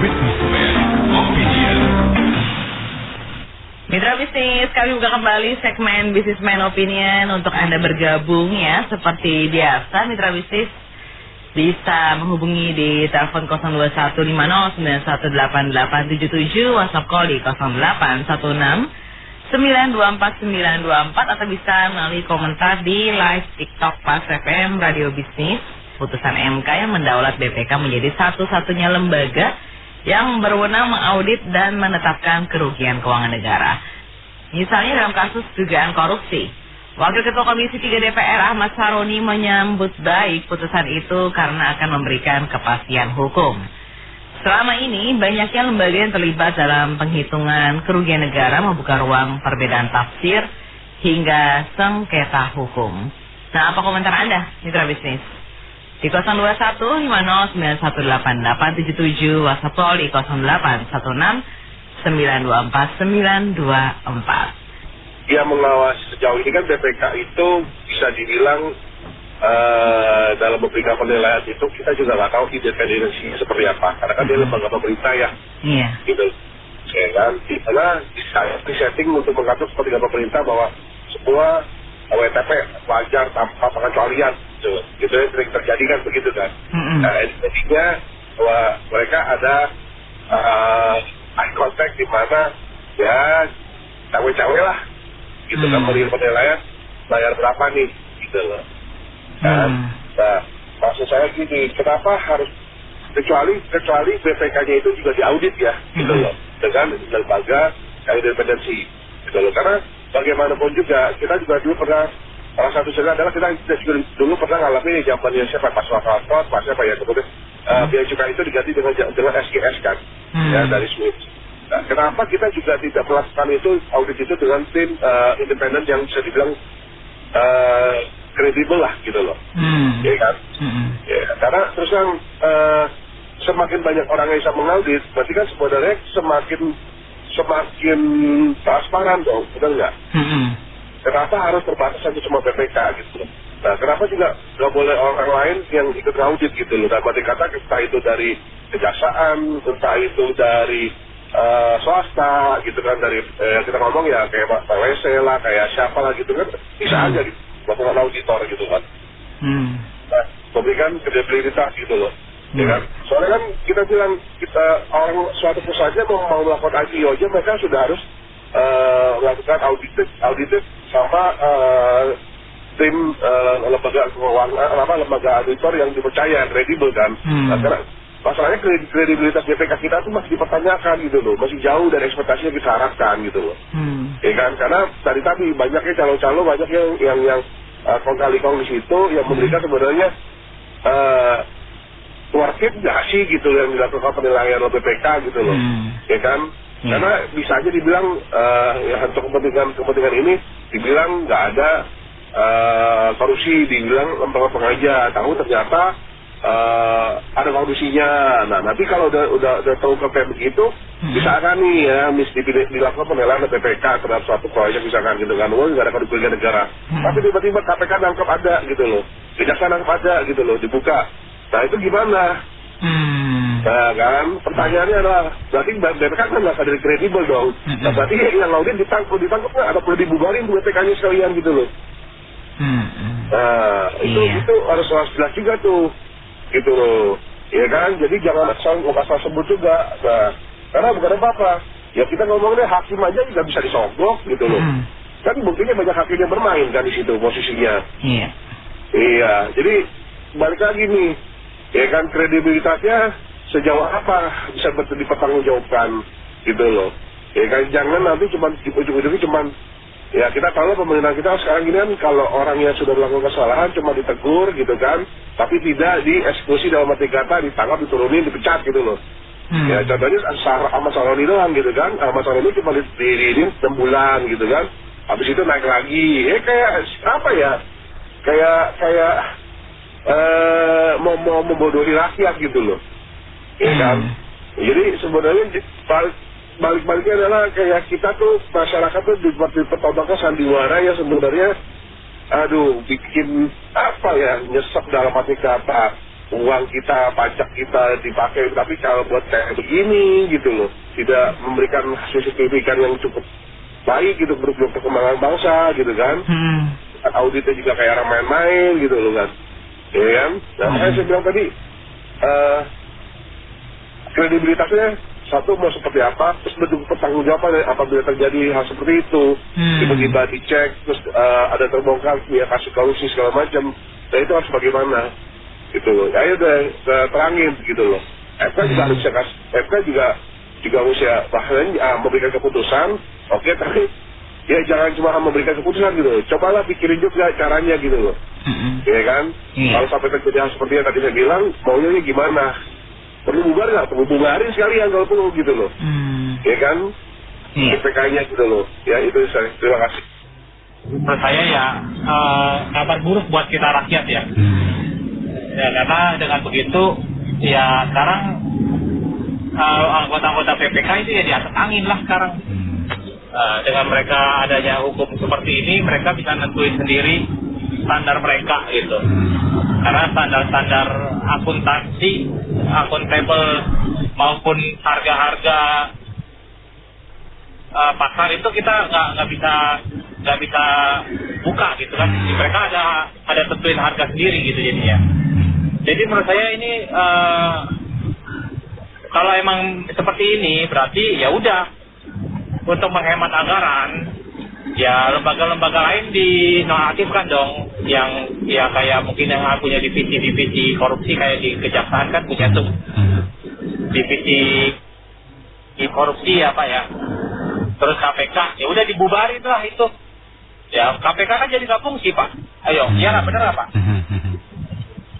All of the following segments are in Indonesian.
Businessman Opinion. Mitra bisnis, kami buka kembali segmen Businessman Opinion untuk Anda bergabung ya. Seperti biasa, mitra bisnis bisa menghubungi di telepon 021509188877, WhatsApp call di 0816924924 atau bisa melalui komentar di live TikTok Pas FM Radio Bisnis. Putusan MK yang mendaulat BPK menjadi satu-satunya lembaga yang berwenang mengaudit dan menetapkan kerugian keuangan negara. Misalnya dalam kasus dugaan korupsi. Wakil Ketua Komisi 3 DPR Ahmad Saroni menyambut baik putusan itu karena akan memberikan kepastian hukum. Selama ini banyaknya lembaga yang terlibat dalam penghitungan kerugian negara membuka ruang perbedaan tafsir hingga sengketa hukum. Nah, apa komentar Anda, mitra bisnis? Di 021509188877, WhatsApp call di 0816924924. Yang mengawasi sejauh ini kan BPK itu bisa dibilang dalam memberikan penilaian itu kita juga nggak tahu independensinya seperti apa, karena kan dia lembaga pemerintah ya, gitu, ya kan? Karena disetting untuk mengatur seperti pemerintah bahwa semua WTP wajar tanpa pengecualian, gitu ya, sering terjadi kan begitu kan. Nah, intinya bahwa mereka ada eye contact di mana ya cawe-cawe lah, gitu kan, penilaian bayar berapa nih, gitu loh. Nah, maksud saya gini, kenapa harus kecuali BPK-nya itu juga diaudit ya, gitu loh, dengan lembaga yang independensi, gitu loh. Karena bagaimanapun juga, kita juga dulu pernah, salah satu cerita adalah kita juga dulu pernah ngalamin zamannya siapa, Pak Soeharto, Pak siapa ya, kemudian biaya cukai itu diganti dengan SGS kan, ya, dari Swiss. Nah, kenapa kita juga tidak melakukan itu, audit itu dengan tim independen yang bisa dibilang kredibel lah, gitu loh, ya kan? Ya, karena terus yang semakin banyak orang yang bisa mengaudit, berarti kan sebenarnya semakin transparan dong, benar nggak? Kenapa harus terbatas hanya cuma BPK gitu? Nah, kenapa juga nggak boleh orang lain yang ikut ngaudit gitu loh? Dan berarti kata entah itu dari kejaksaan, entah itu dari swasta gitu kan, dari kita ngomong ya kayak Pak WC lah, kayak siapa lah gitu kan, bisa aja gitu, melakukan auditor gitu kan. Nah, memberikan kredibilitas gitu loh. Ya kan? Soalnya kan kita bilang orang suatu perusahaan mau melakukan IPO aja mereka sudah harus melakukan audited sama tim lembaga keuangan, lembaga auditor yang dipercaya, kredibel kan. Nah, karena masalahnya kredibilitas BPK kita tuh masih dipertanyakan gitu loh, masih jauh dari ekspektasi yang kita harapkan gitu loh. Ya kan? Karena tadi banyaknya calo-calo, banyak yang kong-kali-kong di situ yang memberikan sebenarnya worth it nggak sih gitu yang dilakukan penilaian oleh BPK gitu loh, ya kan? Karena bisa aja dibilang ya untuk kepentingan ini dibilang nggak ada korupsi, dibilang lembaga pengaja, tahu ternyata ada korupsinya. Nah, nanti kalau udah terungkap kayak begitu, misalkan nih ya, dilakukan penilaian oleh BPK terhadap suatu proyek misalkan gitu kan, nggak ada kerugian negara, tapi tiba-tiba KPK nangkep ada gitu loh, kejaksaan nangkep ada gitu loh, dibuka. Nah, itu gimana? Nah kan, pertanyaannya adalah berarti BPK kan nggak sadar kredibel dong. Nah, berarti yang audit ditangkap nggak, atau perlu dibubarin BPK-nya sekalian gitu loh. Nah, itu harus jelas juga tuh, gitu loh, ya kan? Jadi jangan asal sebut juga. Nah, karena bukan apa-apa. Ya kita ngomongnya hakim aja nggak bisa disogok gitu loh. Kan buktinya banyak hakim yang bermain kan di situ posisinya. Iya, jadi balik lagi nih. Ya kan, kredibilitasnya sejauh apa bisa dipertanggungjawabkan gitu loh. Ya kan, jangan nanti cuma ujung-ujungnya cuma ya kita tahu pemerintahan kita sekarang gini kan, kalau orang yang sudah melakukan kesalahan cuma ditegur gitu kan, tapi tidak dieksekusi dalam arti kata ditangkap, diturunin, dipecat gitu loh. Ya contohnya Ahmad Saroni doang gitu kan, Ahmad Saroni cuma di 6 bulan gitu kan, habis itu naik lagi. Ya kayak apa ya, kayak mau membodohi rakyat gitu loh, ya kan? Jadi sebenarnya balik-baliknya adalah kayak kita tuh, masyarakat tuh dipertontonkan sandiwara ya sebenarnya, bikin apa ya, nyesek dalam arti kata. uang kita, pajak kita dipakai, tapi kalau buat kayak begini gitu loh, tidak memberikan hasil signifikan yang cukup baik gitu untuk perkembangan bangsa gitu kan. Auditnya juga kayak orang main-main gitu loh kan, ya kan. Nah makanya saya bilang tadi kredibilitasnya satu mau seperti apa, terus bentuk pertanggungjawaban apabila terjadi hal seperti itu. Tiba-tiba dicek, terus ada terbongkar dia kasih korupsi segala macam, nah itu harus bagaimana gitu loh. Ayo udah terangin gitu loh. FK juga harus kasih, FK juga harus ya bahkan memberikan keputusan, oke, tapi ya jangan cuma memberikan keputusan gitu loh. Cobalah pikirin juga caranya gitu loh. Ya kan? Kalau sampai terjadi hal seperti yang tadi saya bilang, maunya gimana? Perlu bubar nggak? Perlu bubarin sekalian kalau perlu gitu loh. Ya kan? PPK-nya gitu loh. Ya itu saya. Terima kasih. Menurut saya ya kabar buruk buat kita rakyat ya. Ya karena dengan begitu ya sekarang anggota-anggota PPK itu ya di atas angin lah sekarang. Dengan mereka adanya hukum seperti ini, mereka bisa nentuin sendiri standar mereka gitu. Karena standar-standar akuntansi, akuntabel maupun harga-harga pasar itu kita nggak bisa buka gitu kan. Mereka ada tentuin harga sendiri gitu jadinya. Jadi menurut saya ini kalau emang seperti ini berarti ya udah, untuk menghemat anggaran ya lembaga-lembaga lain dinonaktifkan dong, yang ya kayak mungkin yang punya divisi korupsi kayak di kejaksaan kan punya tuh divisi korupsi apa ya, terus KPK ya udah dibubarin lah itu ya. KPK kan jadi nggak fungsi Pak, ayo ya nggak bener apa?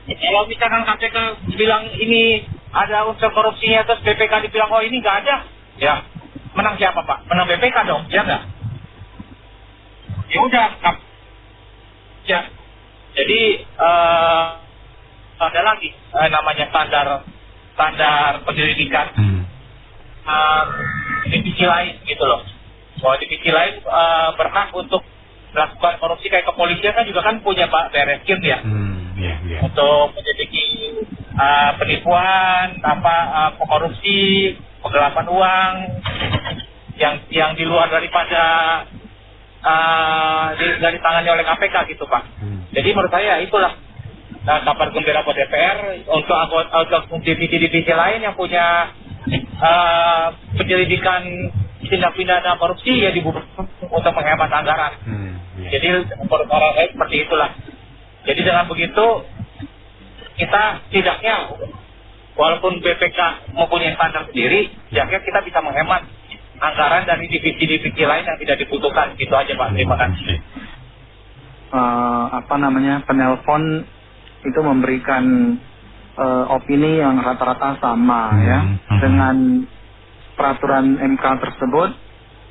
Kalau misalkan KPK bilang ini ada unsur korupsinya, terus BPK dibilang oh ini nggak ada, ya menang siapa Pak? Menang BPK dong, ya nggak? Ya udah, ya. Jadi ada lagi namanya standar penyelidikan divisi lain gitu loh. Bahwa divisi lain berhak untuk melakukan korupsi, kayak kepolisian kan juga kan punya Pak Barreskrim ya. Untuk menyelidiki penipuan, korupsi, penggelapan uang yang di luar daripada dari tangannya oleh KPK gitu Pak. Jadi menurut saya itulah kabar gembira buat DPR untuk divisi-divisi lain yang punya penyelidikan tindak pidana korupsi ya dibubarkan untuk menghemat anggaran. Jadi menurut saya seperti itulah. Jadi dengan begitu kita tidaknya walaupun BPK mempunyai standar sendiri, tidaknya kita bisa menghemat anggaran dari divisi-divisi lain yang tidak dibutuhkan. Gitu aja Pak, terima kasih. Penelpon itu memberikan opini yang rata-rata sama ya dengan peraturan MK tersebut.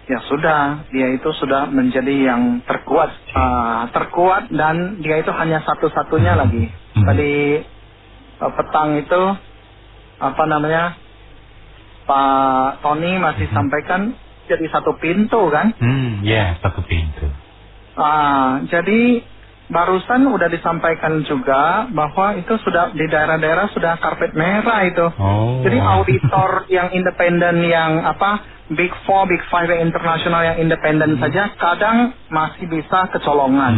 Ya sudah, dia itu sudah menjadi yang terkuat dan dia itu hanya satu-satunya lagi. Tadi petang itu Pak Tony masih sampaikan jadi satu pintu kan? Satu pintu. Jadi barusan udah disampaikan juga bahwa itu sudah di daerah-daerah sudah karpet merah itu. Jadi auditor yang independen yang Big 4, Big 5 yang internasional yang independen saja kadang masih bisa kecolongan.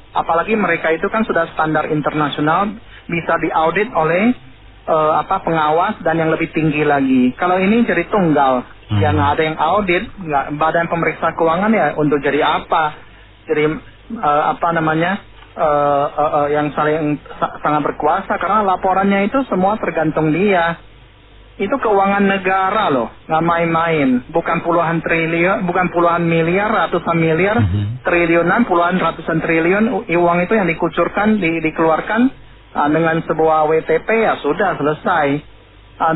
Apalagi mereka itu kan sudah standar internasional, bisa diaudit oleh pengawas dan yang lebih tinggi lagi. Kalau ini jadi tunggal, ya nggak ada yang audit, badan pemeriksa keuangan ya untuk jadi apa? Jadi yang sangat berkuasa karena laporannya itu semua tergantung dia. Itu keuangan negara loh, nggak main-main. Bukan puluhan triliun, bukan puluhan miliar, ratusan miliar, triliunan, puluhan ratusan triliun uang itu yang dikucurkan, dikeluarkan dengan sebuah WTP ya sudah selesai.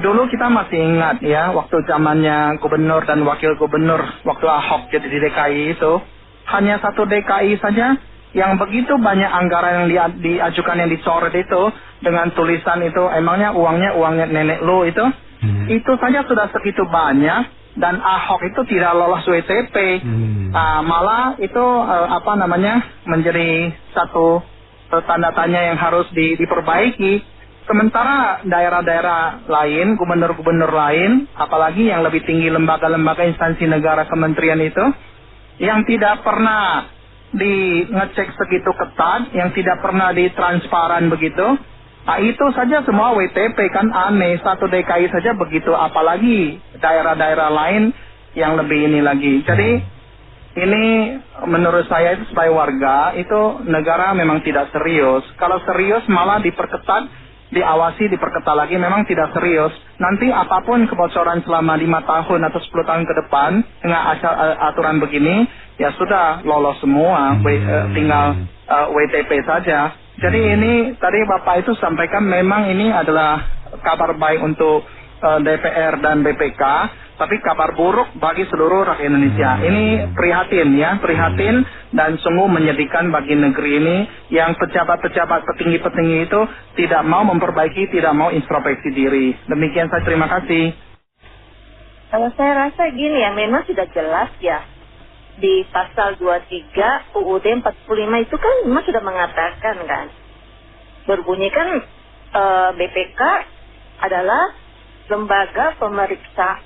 Dulu kita masih ingat ya, waktu zamannya gubernur dan wakil gubernur, waktu Ahok jadi di DKI itu, hanya satu DKI saja yang begitu banyak anggaran yang diajukan yang dicoret itu dengan tulisan itu emangnya uangnya nenek lu itu saja sudah segitu banyak dan Ahok itu tidak lolos WTP. Malah itu menjadi satu tanda tanya yang harus diperbaiki. Sementara daerah-daerah lain, gubernur-gubernur lain, apalagi yang lebih tinggi lembaga-lembaga instansi negara kementerian itu, yang tidak pernah ngecek segitu ketat, yang tidak pernah ditransparan begitu, nah itu saja semua WTP, kan aneh. Satu DKI saja begitu, apalagi daerah-daerah lain yang lebih ini lagi. Jadi ini menurut saya itu sebagai warga, itu negara memang tidak serius. Kalau serius malah diperketat, diawasi, diperketat lagi, memang tidak serius. Nanti apapun kebocoran selama 5 tahun atau 10 tahun ke depan dengan aturan begini, ya sudah lolos semua, tinggal WTP saja. Jadi ini tadi Bapak itu sampaikan memang ini adalah kabar baik untuk DPR dan BPK, tapi kabar buruk bagi seluruh rakyat Indonesia. Ini prihatin dan sungguh menyedihkan bagi negeri ini yang pejabat-pejabat petinggi-petinggi itu tidak mau memperbaiki, tidak mau introspeksi diri. Demikian saya, terima kasih. Kalau saya rasa gini ya, memang sudah jelas ya di pasal 23 UUD 45 itu kan memang sudah mengatakan kan, berbunyi kan BPK adalah lembaga pemeriksa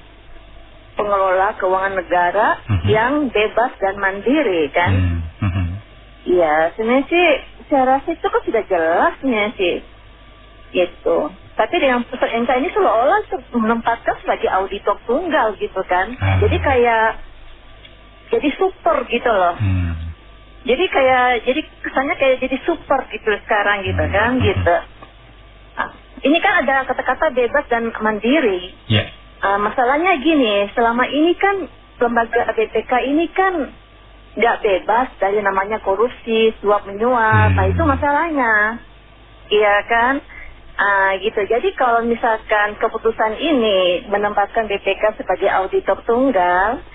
pengelola keuangan negara yang bebas dan mandiri kan. Iya, sebenarnya sih saya rasa itu kan sudah jelasnya sih gitu. Tapi dengan putusan MK ini seolah-olah menempatkan sebagai auditor tunggal gitu kan. Jadi kayak jadi super gitu loh. Jadi kesannya kayak jadi super gitu sekarang gitu kan gitu. Ini kan ada kata-kata bebas dan mandiri. Yeah. Masalahnya gini, selama ini kan lembaga BPK ini kan nggak bebas dari namanya korupsi, suap menyuap. Nah itu masalahnya, iya kan? Gitu. Jadi kalau misalkan keputusan ini menempatkan BPK sebagai auditor tunggal,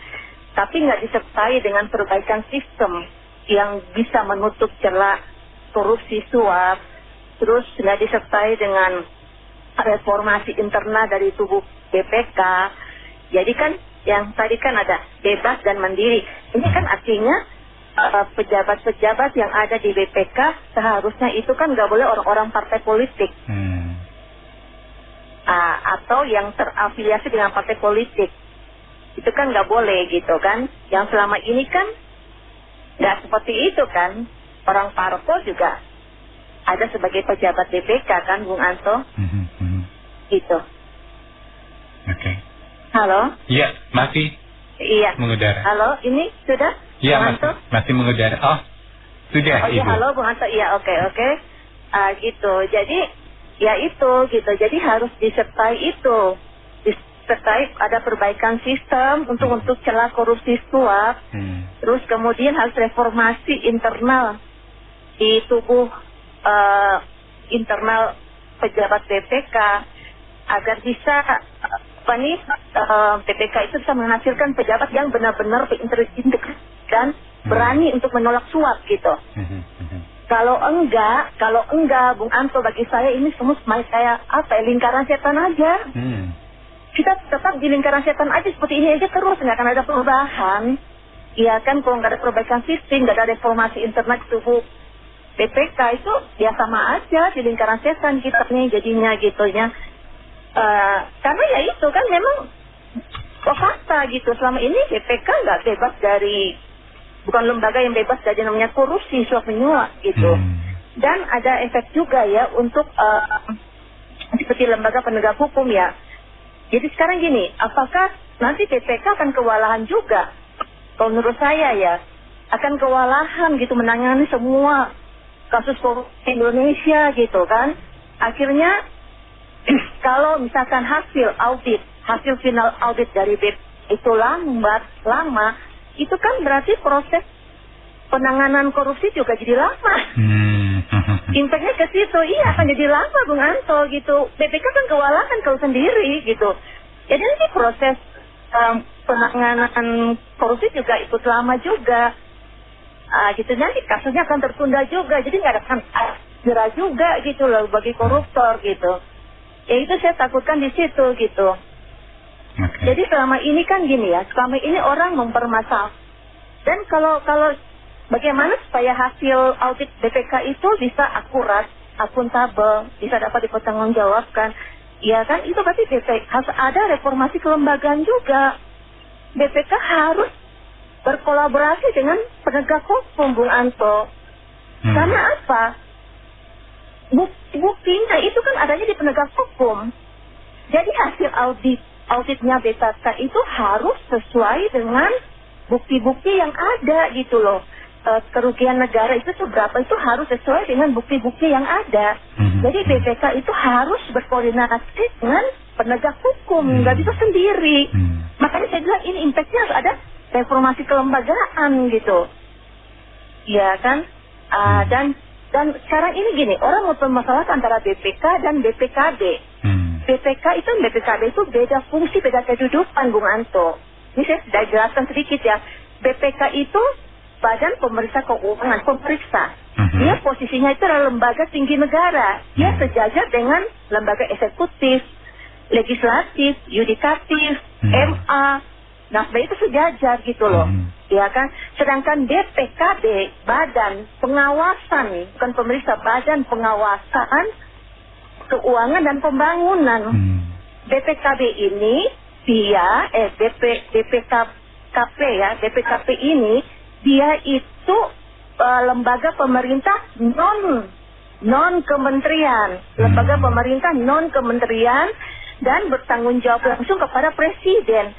tapi nggak disertai dengan perbaikan sistem yang bisa menutup celah korupsi suap, terus nggak disertai dengan reformasi internal dari tubuh BPK. Jadi kan yang tadi kan ada bebas dan mandiri. Ini kan artinya pejabat-pejabat yang ada di BPK seharusnya itu kan nggak boleh orang-orang partai politik. Atau yang terafiliasi dengan partai politik. Itu kan nggak boleh gitu kan. Yang selama ini kan nggak seperti itu kan. Orang parpol juga ada sebagai pejabat BPK kan, Bung Anto. Gitu. Oke. Halo? Iya, masih mengudara. Halo, ini sudah? Iya, masih mengudara. Oh, sudah, oh, iya, Ibu. halo, Bung Anto. Iya, oke. Gitu. Jadi, ya itu, gitu. Jadi harus disertai itu. Disertai ada perbaikan sistem untuk celah korupsi suap. Terus kemudian harus reformasi internal di tubuh internal pejabat BPK agar bisa BPK itu bisa menghasilkan pejabat yang benar-benar berintegritas dan berani untuk menolak suap gitu. Kalau enggak Bung Anto, bagi saya ini semua kayak lingkaran setan aja. Kita tetap di lingkaran setan aja seperti ini aja terus, nggak akan ada perubahan. Iya kan, kalau nggak ada perbaikan sistem, nggak ada reformasi internal tubuh BPK itu ya sama aja di lingkaran setan kita nih jadinya gitunya. Karena ya itu kan memang fakta gitu, selama ini BPK nggak bebas dari, bukan lembaga yang bebas dari namanya korupsi, suap menyuap gitu. Dan ada efek juga ya untuk seperti lembaga penegak hukum ya. Jadi sekarang gini, apakah nanti BPK akan kewalahan juga? Kalau menurut saya ya akan kewalahan gitu menangani semua kasus korupsi Indonesia gitu kan. Akhirnya kalau misalkan hasil final audit dari BPK itu lama, itu kan berarti proses penanganan korupsi juga jadi lama. Impactnya ke situ, iya akan jadi lama Bung Anto gitu. BPK kan kewalahan kalau sendiri gitu. Jadi nanti proses penanganan korupsi juga ikut lama juga. Gitu nanti kasusnya akan tertunda juga. Jadi nggak akan segera juga gitu loh bagi koruptor gitu. Ya itu saya takutkan di situ gitu. Jadi selama ini kan gini ya, selama ini orang mempermasalahkan. Dan kalau bagaimana supaya hasil audit BPK itu bisa akurat, akuntabel, bisa dapat dipertanggungjawabkan. Ya kan, itu berarti BPK harus ada reformasi kelembagaan juga. BPK harus berkolaborasi dengan penegak hukum, Bung Anto. Karena apa? Buktinya itu kan adanya di penegak hukum. Jadi hasil auditnya BPK itu harus sesuai dengan bukti-bukti yang ada gitu loh. Kerugian negara itu seberapa itu harus sesuai dengan bukti-bukti yang ada. Jadi BPK itu harus berkoordinasi dengan penegak hukum, nggak bisa sendiri. Makanya saya bilang ini impactnya harus ada reformasi kelembagaan gitu. Ya kan? Dan sekarang ini gini, orang mempermasalahkan antara BPK dan BPKB. BPK itu dan BPKB itu beda fungsi, beda kedudukan, Bung Anto. Ini saya sudah jelaskan sedikit ya. BPK itu Badan Pemeriksa Keuangan, pemeriksa. Dia posisinya itu adalah lembaga tinggi negara. Dia sejajar dengan lembaga eksekutif, legislatif, yudikatif, MA. Nah, itu sejajar gitu loh. Ya kan? Sedangkan BPKB, Badan Pengawasan, bukan pemeriksa, Badan Pengawasan Keuangan dan Pembangunan. BPKB ini dia BPKP ya, BPKP ini dia itu lembaga pemerintah non kementerian, lembaga pemerintah non kementerian dan bertanggung jawab langsung kepada presiden.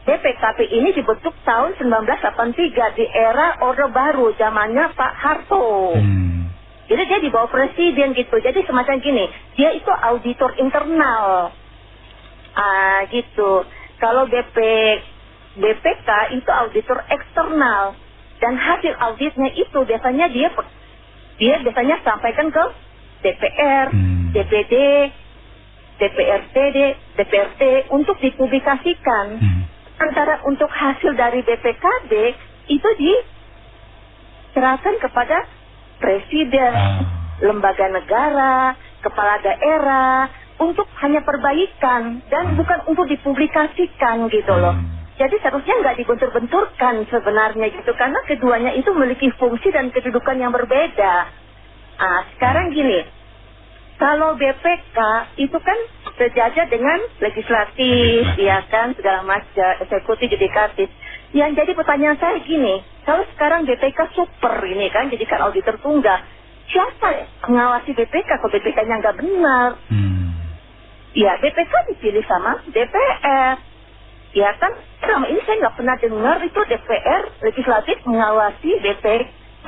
BPKP ini dibentuk tahun 1983 di era Orde Baru, zamannya Pak Harto. Jadi dia di bawah presiden gitu. Jadi semacam gini, dia itu auditor internal. Gitu. Kalau BPK itu auditor eksternal, dan hasil auditnya itu biasanya dia biasanya sampaikan ke DPR, DPD, DPRD untuk dipublikasikan. Antara untuk hasil dari BPKB itu diserahkan kepada presiden, lembaga negara, kepala daerah untuk hanya perbaikan dan bukan untuk dipublikasikan gitu loh. Jadi seharusnya nggak dibentur-benturkan sebenarnya gitu, karena keduanya itu memiliki fungsi dan kedudukan yang berbeda. Sekarang gini, kalau BPK itu kan sejajar dengan legislatif, ya kan, segala macam, eksekutif, yudikatif. Yang jadi pertanyaan saya gini, kalau sekarang BPK super ini kan, jadikan auditor tunggal, siapa mengawasi BPK kalau BPK-nya nggak benar? Ya, BPK dipilih sama DPR. Ya kan, selama ini saya nggak pernah dengar itu DPR legislatif mengawasi BPK.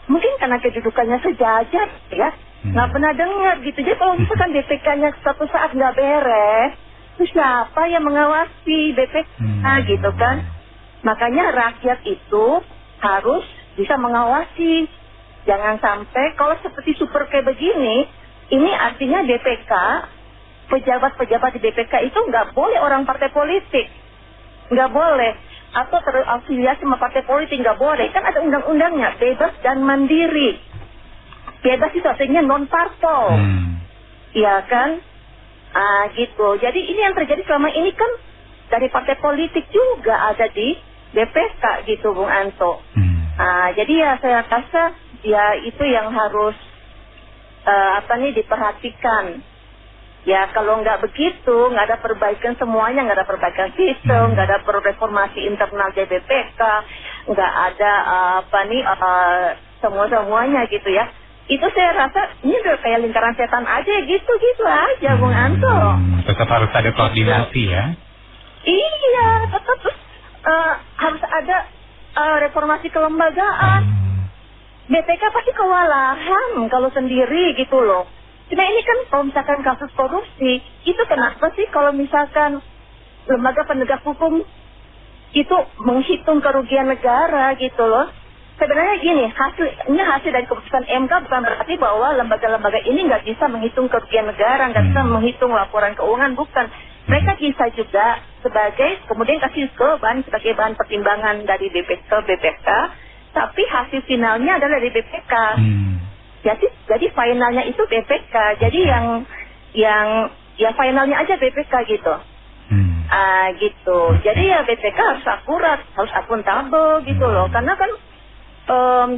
Mungkin karena kedudukannya sejajar, ya. Nggak pernah dengar gitu. Jadi kalau misalkan BPK-nya suatu saat nggak beres, terus siapa yang mengawasi BPK gitu kan? Makanya rakyat itu harus bisa mengawasi. Jangan sampai kalau seperti super kayak begini, ini artinya BPK, pejabat-pejabat di BPK itu nggak boleh orang partai politik. Nggak boleh. Atau terafiliasi sama partai politik, nggak boleh. Kan ada undang-undangnya, bebas dan mandiri. Bebas itu artinya non-parpol. Iya kan? Gitu. Jadi ini yang terjadi selama ini kan dari partai politik juga ada di BPK gitu, Bung Anto. Jadi ya saya rasa ya itu yang harus diperhatikan. Ya kalau nggak begitu, nggak ada perbaikan semuanya, nggak ada perbaikan sistem, nggak ada reformasi internal di BPK, nggak ada semuanya gitu ya. Itu saya rasa ini udah kayak lingkaran setan aja, gitu aja, Bung Anto. Tetap harus ada koordinasi ya? Iya, tetap harus ada reformasi kelembagaan. BPK pasti kewalahan kalau sendiri gitu loh. Cuma ini kan kalau misalkan kasus korupsi, itu kenapa sih kalau misalkan lembaga penegak hukum itu menghitung kerugian negara gitu loh. Sebenarnya gini, hasil dari keputusan MK bukan berarti bahwa lembaga-lembaga ini nggak bisa menghitung kerugian negara, nggak bisa menghitung laporan keuangan, bukan. Mereka bisa juga kemudian kasih sebagai bahan pertimbangan dari BPK, tapi hasil finalnya adalah dari BPK. Jadi finalnya itu BPK. Jadi yang finalnya aja BPK gitu. Gitu. Jadi ya BPK harus akurat, harus akuntabel gitu loh. Karena kan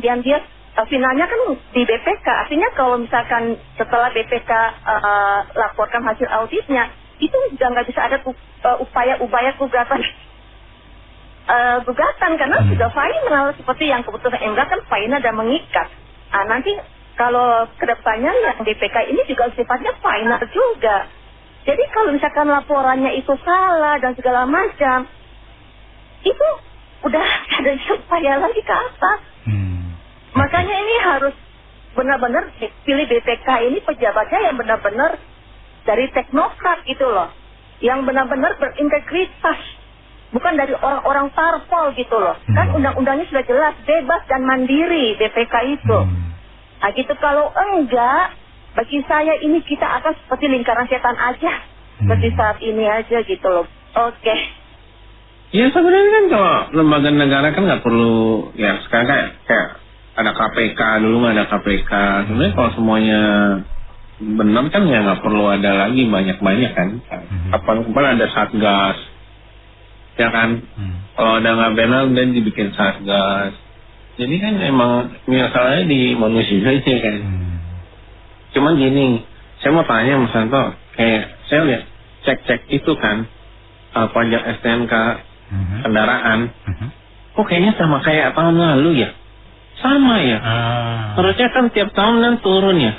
yang dia finalnya kan di BPK. Artinya kalau misalkan setelah BPK laporkan hasil auditnya, itu udah nggak bisa ada upaya gugatan karena sudah final, seperti yang keputusan MK kan final dan mengikat. Nanti kalau kedepannya yang BPK ini juga sifatnya final juga. Jadi kalau misalkan laporannya itu salah dan segala macam, itu udah ada upaya lagi ke atas. Makanya ini harus benar-benar pilih BPK ini pejabatnya yang benar-benar dari teknokrat gitu loh, yang benar-benar berintegritas, bukan dari orang-orang parpol gitu loh. Kan undang-undangnya sudah jelas bebas dan mandiri BPK itu. Gitu. Kalau enggak, bagi saya ini kita akan seperti lingkaran setan aja, seperti saat ini aja gitu loh. Oke. Ya sebenarnya kan kalau lembaga negara kan nggak perlu, ya sekarang kayak ada KPK, dulu nggak ada KPK. Sebenarnya kalau semuanya benar kan ya nggak perlu ada lagi banyak-banyak kan. Kapan ada Satgas, ya kan. Kalau ada nggak benar dan dibikin Satgas. Jadi kan emang masalahnya di manusia aja kan. Cuman gini, saya mau tanya Mas Santo, kayak saya lihat cek itu kan pajak STNK kendaraan, kok kayaknya sama kayak tahun lalu ya? Sama ya. Harusnya kan tiap tahun kan turun ya.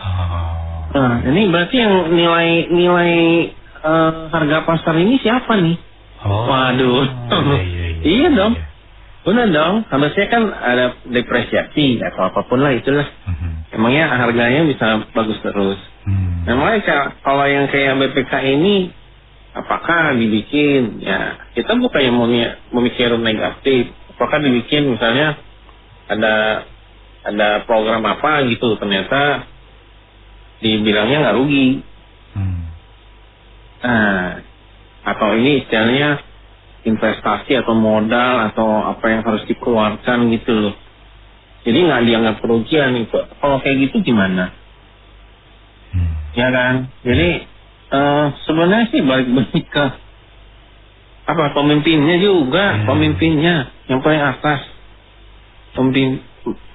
Nah, ini berarti yang nilai harga pasar ini siapa nih? Waduh. Iya dong. Benar dong. Harusnya kan ada depresiasi atau apapun lah itulah. Emangnya harganya bisa bagus terus. Namanya kalau yang kayak BPK ini, apakah dibikin? Ya kita bukan yang memikir negatif. Apakah dibikin misalnya ada program apa gitu, ternyata dibilangnya nggak rugi. Nah, atau ini istilahnya investasi atau modal atau apa yang harus dikeluarkan gitu loh. Jadi nggak dianggap kerugian itu. Kalau kayak gitu gimana? Ya kan? Jadi sebenarnya sih balik-balik ke pemimpinnya juga, pemimpinnya yang paling atas.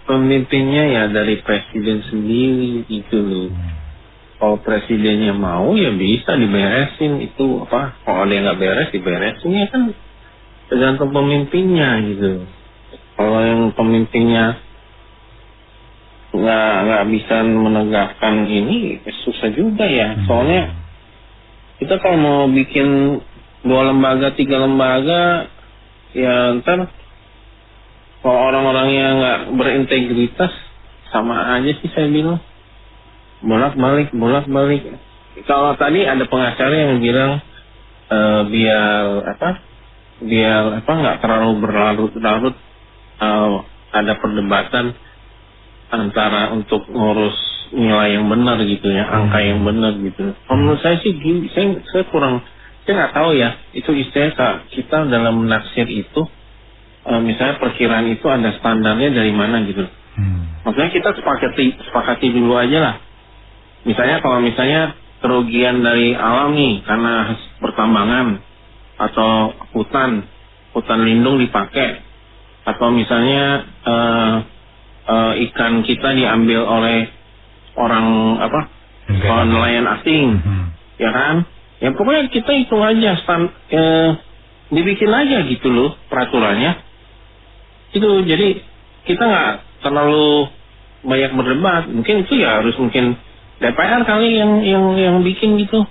Pemimpinnya ya dari presiden sendiri gitu loh. Kalau presidennya mau ya bisa diberesin itu apa. Kalau ada yang nggak beres diberesin ya kan tergantung pemimpinnya gitu. Kalau yang pemimpinnya nggak bisa menegakkan ini susah juga ya. Soalnya kita kalau mau bikin 2 lembaga 3 lembaga ya ntar kalau orang-orangnya nggak berintegritas sama aja sih saya bilang. Bolak-balik. Kalau tadi ada pengacara yang bilang biar nggak terlalu berlarut-larut ada perdebatan antara untuk ngurus nilai yang benar gitu ya, angka yang benar gitu. Menurut saya sih gini, saya nggak tahu ya, itu istilah kita dalam menaksir itu misalnya perkiraan itu ada standarnya dari mana gitu. Maksudnya kita sepakati dulu aja lah. Misalnya kalau kerugian dari alam nih karena pertambangan atau hutan lindung dipakai, atau misalnya ikan kita diambil oleh orang nelayan asing, ya kan? Ya pokoknya kita hitung aja dibikin aja gitu loh peraturannya. Itu jadi kita nggak terlalu banyak berdebat. Mungkin itu ya harus mungkin DPR kali yang bikin gitu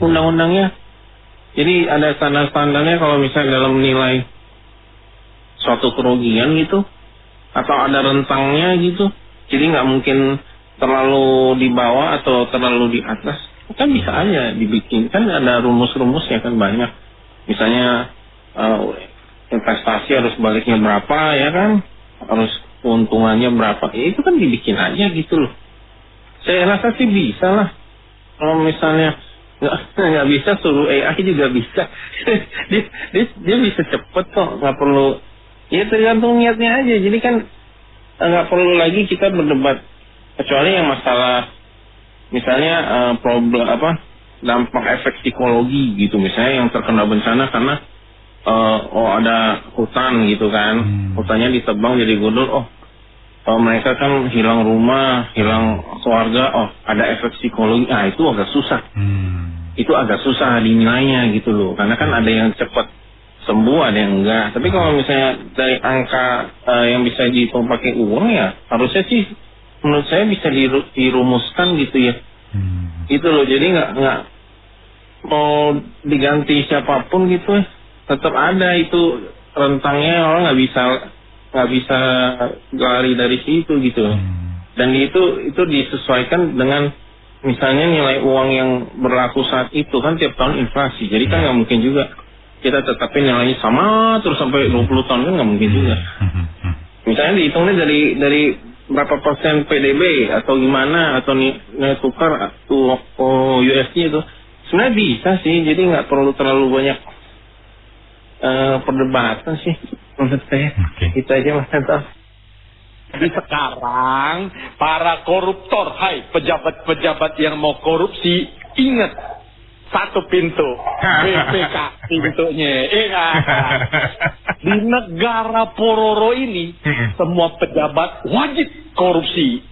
undang-undangnya. Jadi ada standar-standarnya kalau misalnya dalam nilai suatu kerugian gitu, atau ada rentangnya gitu. Jadi nggak mungkin terlalu di bawah atau terlalu di atas. Kan bisa aja dibikin, kan ada rumus-rumusnya kan banyak. Misalnya investasi harus baliknya berapa ya kan, harus keuntungannya berapa. Ya, itu kan dibikin aja gitu loh. Saya rasa sih bisa lah. Kalau misalnya nggak bisa, suruh AI juga bisa. dia bisa cepet kok, nggak perlu. Ya tergantung niatnya aja. Jadi kan nggak perlu lagi kita berdebat. Kecuali yang masalah misalnya dampak efek psikologi gitu, misalnya yang terkena bencana karena ada hutan gitu kan, hutannya ditebang jadi gundul, mereka kan hilang rumah, hilang keluarga, ada efek psikologi, itu agak susah. Itu agak susah dinilainya gitu loh, karena kan ada yang cepat sembuh, ada yang enggak. Tapi kalau misalnya dari angka yang bisa dihitung pakai uang, ya harusnya sih menurut saya bisa dirumuskan gitu ya. Gitu loh, jadi nggak mau diganti siapapun gitu, tetap ada itu rentangnya, orang nggak bisa lari dari situ gitu. Dan itu disesuaikan dengan misalnya nilai uang yang berlaku saat itu kan tiap tahun inflasi, jadi kan nggak mungkin juga kita tetapin nilainya sama terus sampai 20 tahun, kan nggak mungkin juga. Misalnya dihitungnya dari berapa persen PDB atau gimana, atau nilai tukar USD itu sebenarnya bisa sih, jadi nggak perlu terlalu banyak perdebatan sih menurut saya. Itu aja Mas Anto. Jadi sekarang para koruptor, hai pejabat-pejabat yang mau korupsi, ingat satu pintu, BPK pintunya. Di negara Pororo ini semua pejabat wajib korupsi,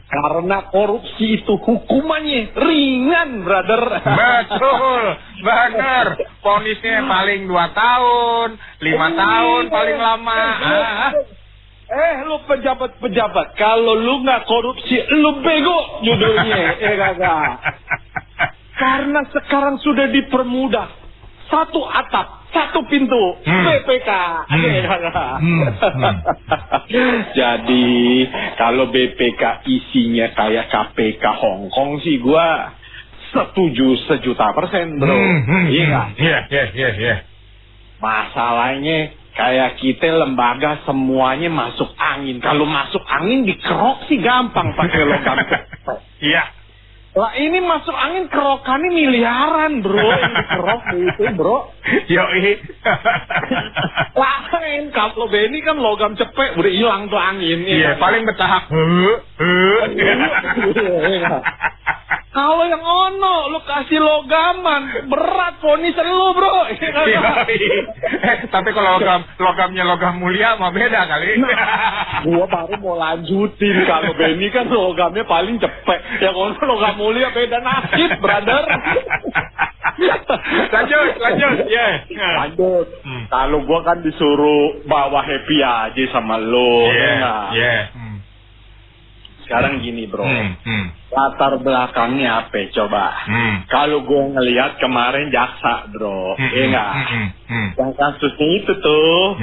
karena korupsi itu hukumannya ringan, brother. Betul, benar. Vonisnya paling 2 tahun, 5 tahun paling lama. Lu pejabat-pejabat, kalau lu nggak korupsi, lu bego judulnya, Karena sekarang sudah dipermudah, satu atap, satu pintu, BPK. Jadi kalau BPK isinya kayak KPK Hong Kong sih, gua setuju 1.000.000%, bro. Iya. Masalahnya kayak kita lembaga semuanya masuk angin. Kalau masuk angin dikerok sih gampang pakai logam. Iya. Lah ini masuk angin kerokannya miliaran, bro. Yang dikerok itu, bro. Yoi. Lain kalau Benny kan logam cepek udah hilang tuh angin. Iya, paling bertahap. Kalau yang ono, lu kasih logaman, berat vonis lu, bro. Tapi kalau logamnya logam mulia mah beda kali. Gua baru mau lanjutin. Kalau Benny kan logamnya paling cepet. Yang ono logam mulia beda nasib, brother. Lanjut, ya. Lanjut. Kalau gua kan disuruh bawa happy aja sama lo, Sekarang gini, bro. Latar belakangnya apa coba? Kalau gue ngelihat kemarin jaksa, bro, yang kasusnya itu tuh,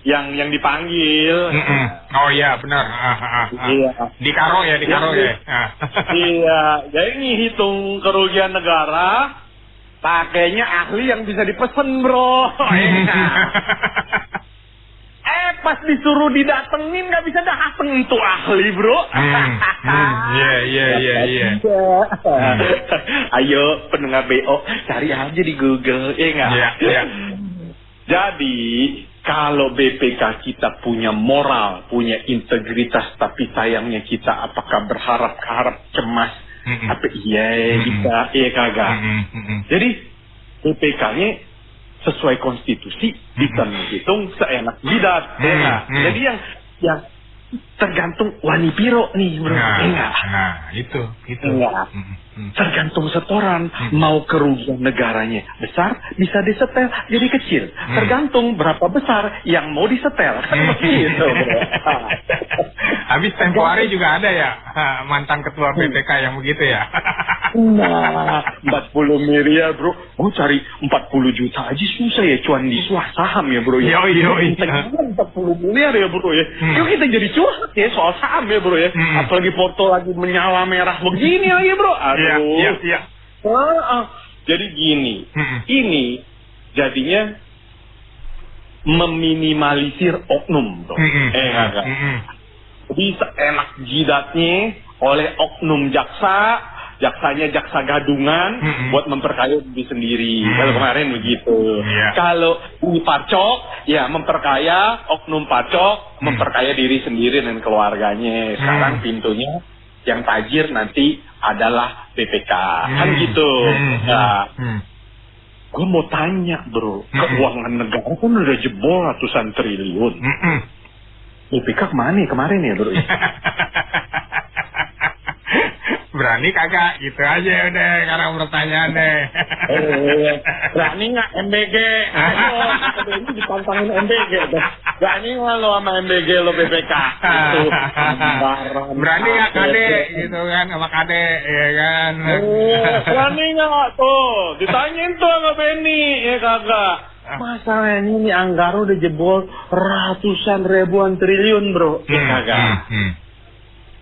yang dipanggil. Oh iya, benar. Iya. Di Karo ya. Iya, jadi ngitung kerugian negara, pakainya ahli yang bisa dipesen, bro. Pas disuruh didatengin nggak bisa dateng tuh ahli, bro. Iya. Ayo pendengar BO cari aja di Google, Iya. Jadi kalau BPK kita punya moral, punya integritas, tapi sayangnya kita apakah berharap cemas? Apa bisa? Kagak. Jadi BPK-nya sesuai konstitusi bisa menghitung seenak jidat, Jadi yang tergantung wani piro nih, bro. Itu. Tergantung setoran, mau kerugian negaranya besar bisa disetel jadi kecil. Tergantung berapa besar yang mau disetel. Begitu, bro. Habis tempo hari juga ada ya mantan ketua BPK yang begitu ya. 40 miliar, bro. Gue cari 40 juta aja susah ya, cuan di saham ya, bro. Yoi. 40 miliar ya, bro ya. Yuk kita jadi curhat ya soal saham ya, bro ya. Apalagi Porto lagi menyala merah begini lagi, bro. Aduh. Iya. Jadi gini, ini jadinya meminimalisir oknum, bro. Jadi seenak jidatnya oleh oknum jaksanya jaksa gadungan buat memperkaya diri sendiri. Kalau kemarin begitu. Kalau ini pacok, ya memperkaya oknum pacok, memperkaya diri sendiri dan keluarganya. Sekarang pintunya yang tajir nanti adalah BPK. Kan gitu. Gue mau tanya bro, keuangan negara kan udah jebol ratusan triliun. BPK kemana kemarin ya bro? Berani kagak? Gitu aja udah sekarang pertanyaannya. Berani nggak MBG? Ayo, ini ditantangin MBG. Berani nggak lo sama MBG lo BPK? Gitu. Berani nggak Kade? Gitu kan sama Kade, ya kan? Berani nggak tuh? Ditanyain tuh sama Benny, ya kagak? Masalahnya ini anggaran udah jebol ratusan ribuan triliun bro, ya kagak?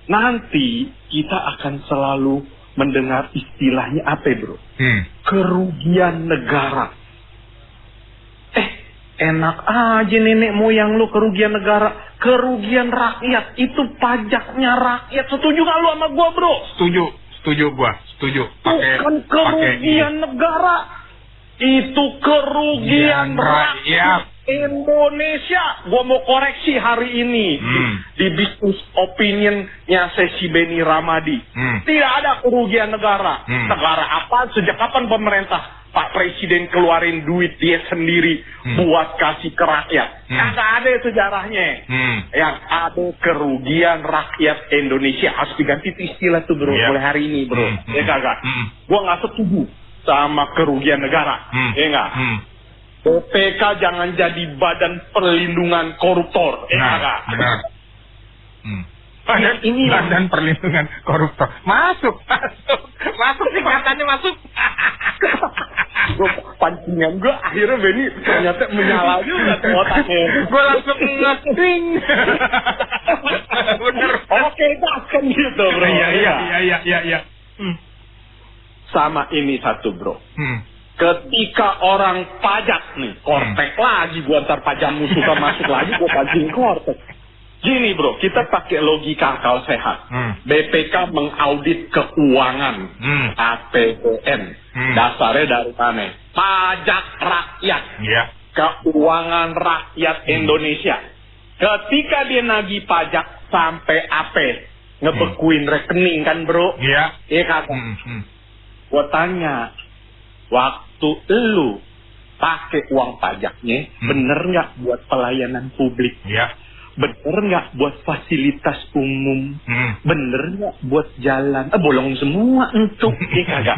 Nanti kita akan selalu mendengar istilahnya apa bro? Kerugian negara. Enak aja nenek moyang lu kerugian negara. Kerugian rakyat itu pajaknya rakyat. Setuju gak lu sama gua bro? Setuju gua. Bukan kerugian negara. Itu kerugian rakyat Indonesia. Gua mau koreksi hari ini di Business Opinion-nya sesi Benny Ramadi. Tidak ada kerugian negara. Negara apa? Sejak kapan pemerintah Pak Presiden keluarin duit dia sendiri buat kasih ke rakyat? Kagak ada sejarahnya. Yang ada kerugian rakyat Indonesia. Harus diganti istilah tuh bro, mulai hari ini bro. Ya kagak? Gua nggak setuju sama kerugian negara. Ya enggak? BPK jangan jadi badan perlindungan koruptor. Benar. Ini badan perlindungan koruptor. Masuk singkatannya masuk. Pancingan gue akhirnya Benny ternyata menyala juga otaknya. Gue langsung ngeting. Bener. Oke, kan gitu bro. Iya. Sama ini satu bro. Ketika orang pajak nih, kortek lagi gua ntar pajakmu suka masuk lagi gua pancing kortek. Gini bro, kita pakai logika akal sehat. BPK mengaudit keuangan APBN. Dasarnya dari mana? Pajak rakyat. Keuangan rakyat Indonesia. Ketika dia nagih pajak sampai apa? Ngebekuin rekening kan bro? Iya kata. Gua tanya, waktu lu pakai uang pajaknya, bener nggak buat pelayanan publik? Bener nggak buat fasilitas umum? Bener nggak buat jalan? Bolong semua untuk kagak.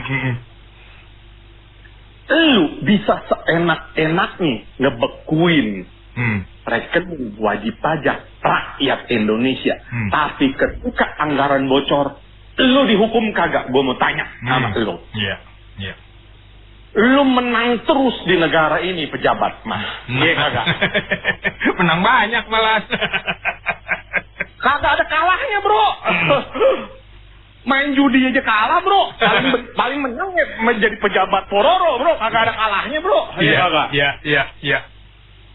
Lu bisa seenak-enaknya ngebekuin rekening wajib pajak rakyat Indonesia, tapi ketika anggaran bocor, lu dihukum kagak? Gue mau tanya sama lu. Lu menang terus di negara ini pejabat mah. Iya kagak? Menang banyak malah. Kagak ada kalahnya bro. Main judi aja kalah bro. Paling menang ya menjadi pejabat pororo bro. Kagak ada kalahnya bro. Iya kagak?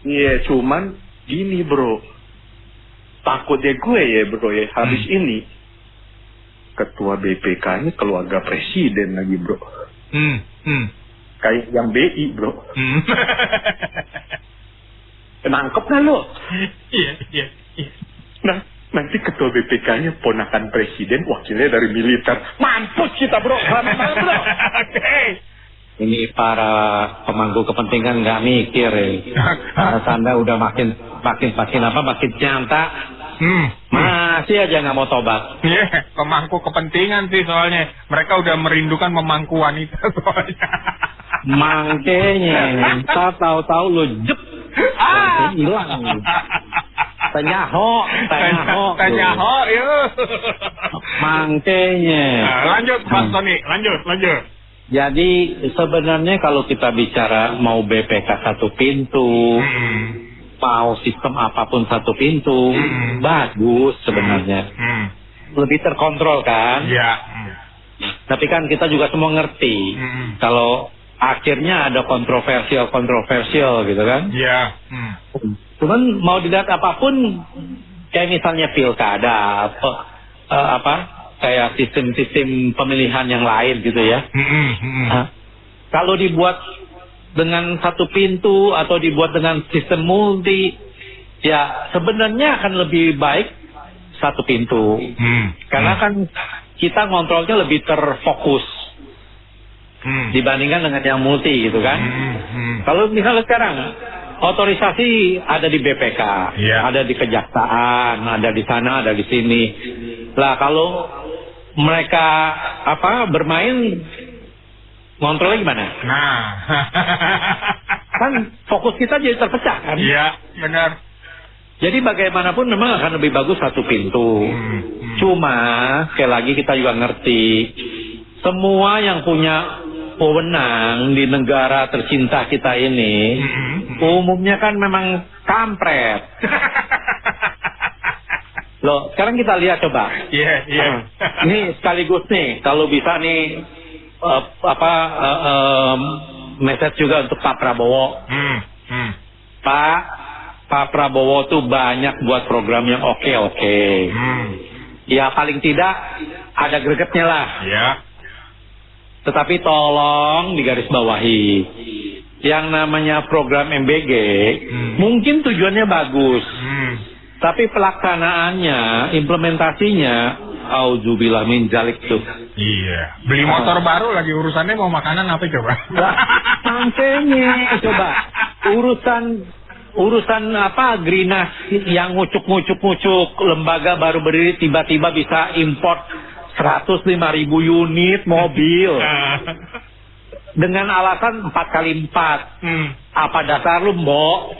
Iya cuman gini bro. Takutnya gue ya bro ya habis ini ketua BPK-nya keluarga presiden lagi bro. Kayak yang BI bro. Nangkep gak lo? Iya. Nah nanti ketua BPK-nya ponakan presiden, wakilnya dari militer. Mampus kita bro. Bro. Ini para pemangku kepentingan nggak mikir ya. Tanda udah makin nyata. Masih aja nggak mau tobat. Pemangku kepentingan sih soalnya. Mereka udah merindukan memangku wanita soalnya. Makanya, tahu-tahu lo jep, hilang. Tanyaho, yuk. Makanya. Lanjut, Mas Tony, lanjut. Jadi sebenarnya kalau kita bicara mau BPK satu pintu, mau sistem apapun satu pintu, bagus sebenarnya. Lebih terkontrol kan? Iya. Tapi kan kita juga semua ngerti kalau akhirnya ada kontroversial gitu kan? Iya. Cuman mau dilihat apapun, kayak misalnya pilkada, kayak sistem pemilihan yang lain gitu ya. Kalau dibuat dengan satu pintu atau dibuat dengan sistem multi, ya sebenarnya akan lebih baik satu pintu. Karena kan kita ngontrolnya lebih terfokus dibandingkan dengan yang multi gitu kan. Kalau misalnya sekarang otorisasi ada di BPK, ada di Kejaksaan, ada di sana, ada di sini. Lah kalau mereka bermain, ngontrolnya gimana? Nah, kan fokus kita jadi terpecah kan? Iya, benar. Jadi bagaimanapun memang akan lebih bagus satu pintu. Cuma sekali lagi kita juga ngerti, semua yang punya wewenang di negara tercinta kita ini, umumnya kan memang kampret. Loh, sekarang kita lihat coba. Ini sekaligus nih, kalau bisa nih message juga untuk Pak Prabowo. Pak Prabowo tuh banyak buat program yang oke. Ya paling tidak ada gregetnya lah. Tetapi tolong digarisbawahi, yang namanya program MBG mungkin tujuannya bagus, tapi pelaksanaannya, implementasinya, auzubillah min zalik tuh. Iya. Beli motor baru lagi urusannya mau makanan apa coba? Makanya coba urusan Grinas yang ngucuk, lembaga baru berdiri tiba-tiba bisa import 105.000 unit mobil dengan alasan 4x4. Apa dasar lu, Mbok?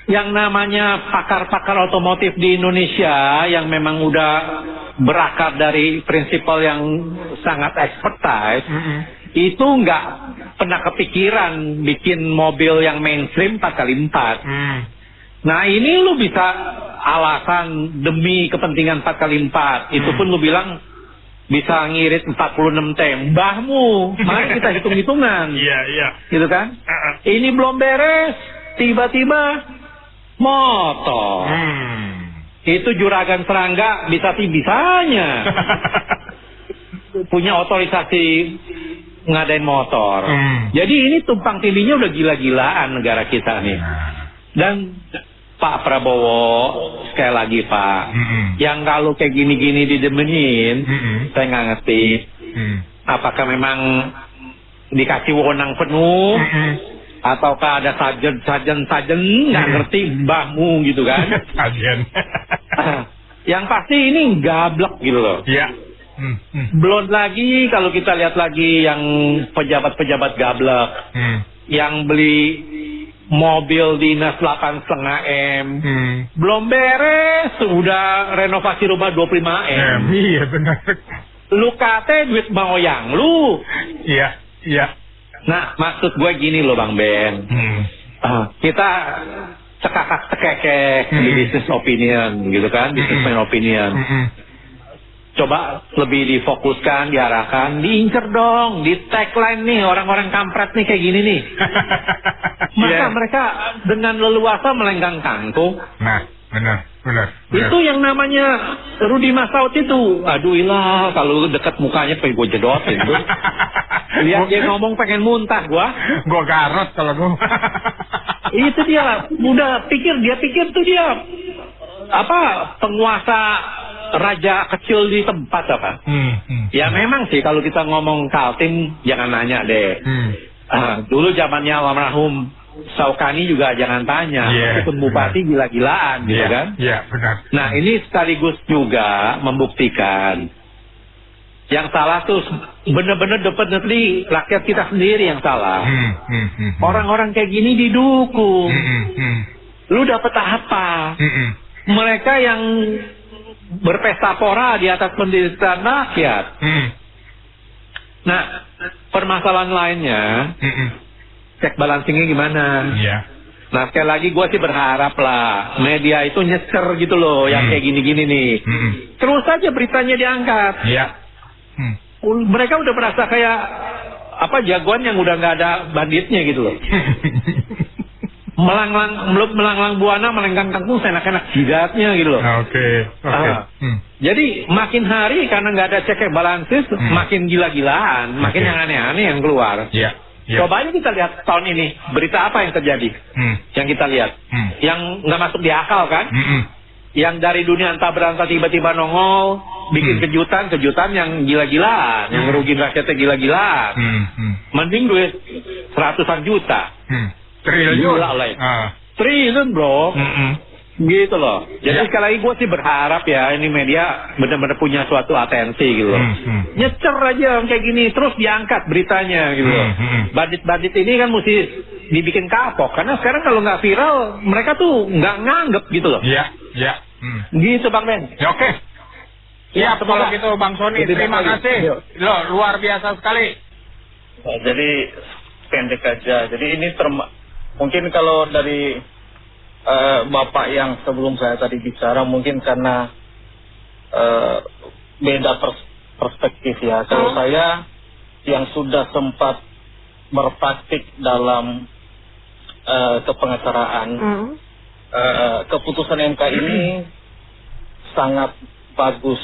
Yang namanya pakar-pakar otomotif di Indonesia yang memang udah berakar dari prinsipal yang sangat expertise, itu nggak pernah kepikiran bikin mobil yang mainstream 4x4. Nah ini lu bisa alasan demi kepentingan 4x4. Itu pun lu bilang bisa ngirit 46 T. Mbahmu, mari kita hitung-hitungan. Gitu kan? Ini belum beres, tiba-tiba motor. Itu juragan serangga bisa-bisanya punya otorisasi ngadain motor. Jadi ini tumpang tindihnya udah gila-gilaan negara kita nih. Dan Pak Prabowo, sekali lagi Pak, yang kalau kayak gini-gini didemenin, saya nggak ngerti. Apakah memang dikasih wewenang penuh, ataukah ada sajen nggak ngerti mbahmu gitu kan? Sajen. Yang pasti ini gablek gitu loh. Belum lagi kalau kita lihat lagi yang pejabat-pejabat gablek, yang beli mobil dinas 8,5 M, belum beres sudah renovasi rumah 25 M. Iya benar. Lu kate duit maoyang lu. Iya. Nah maksud gue gini loh Bang Ben, kita cekakak-cekekek di business opinion gitu kan, businessman opinion. Coba lebih difokuskan, diarahkan, diincer dong, di tagline nih orang-orang kampret nih kayak gini nih. Masa mereka dengan leluasa melenggang kangkung. Nah, benar. Itu yang namanya Rudi Masaud itu. Aduh ilah, kalau dekat mukanya pengen gue jedotin tuh. Lihat dia ngomong pengen muntah gua. Gua garot kalau gua. Itu dia, udah dia pikir tuh dia penguasa raja kecil di tempat apa? Ya memang sih kalau kita ngomong Kaltim jangan nanya deh. Dulu zamannya almarhum Saukani juga jangan tanya. Meskipun bupati gila-gilaan gitu kan? Iya benar. Nah ini sekaligus juga membuktikan yang salah tuh bener-bener definitely rakyat kita sendiri yang salah. Orang-orang kayak gini didukung. Lu dapet apa? Mereka yang berpesta pora di atas penderitaan rakyat. Nah, permasalahan lainnya, cek balancingnya gimana? Nah, sekali lagi gue sih berharap lah media itu nyecer gitu loh, yang kayak gini-gini nih. Terus aja beritanya diangkat. Mereka udah merasa kayak jagoan yang udah nggak ada banditnya gitu loh. melanglang buana melenggang kangkung seenak-enak jidatnya gitu loh. Jadi makin hari karena nggak ada check and balances, makin gila-gilaan, makin yang aneh-aneh yang keluar. Coba aja kita lihat tahun ini berita apa yang terjadi, yang kita lihat, yang nggak masuk di akal kan, yang dari dunia entah berantah tiba-tiba nongol bikin kejutan yang gila-gilaan, yang ngerugiin rakyatnya gila-gilaan. Mending duit ratusan juta. Triliun. Gila lah. Triliun, bro. Gitu loh. Jadi sekali lagi gue sih berharap ya ini media benar-benar punya suatu atensi gitu loh. Nyecer aja kayak gini terus diangkat beritanya gitu loh. Bandit-bandit ini kan mesti dibikin kapok karena sekarang kalau nggak viral mereka tuh nggak nganggep gitu loh. Iya. Gitu Bang Ben. Ya, oke. Ya, kalau gitu Bang Sony, terima kasih. Loh, luar biasa sekali. Nah, jadi pendek aja. Jadi ini mungkin kalau dari Bapak yang sebelum saya tadi bicara mungkin karena beda perspektif ya. Kalau saya yang sudah sempat berpraktik dalam kepengacaraan, keputusan MK ini sangat bagus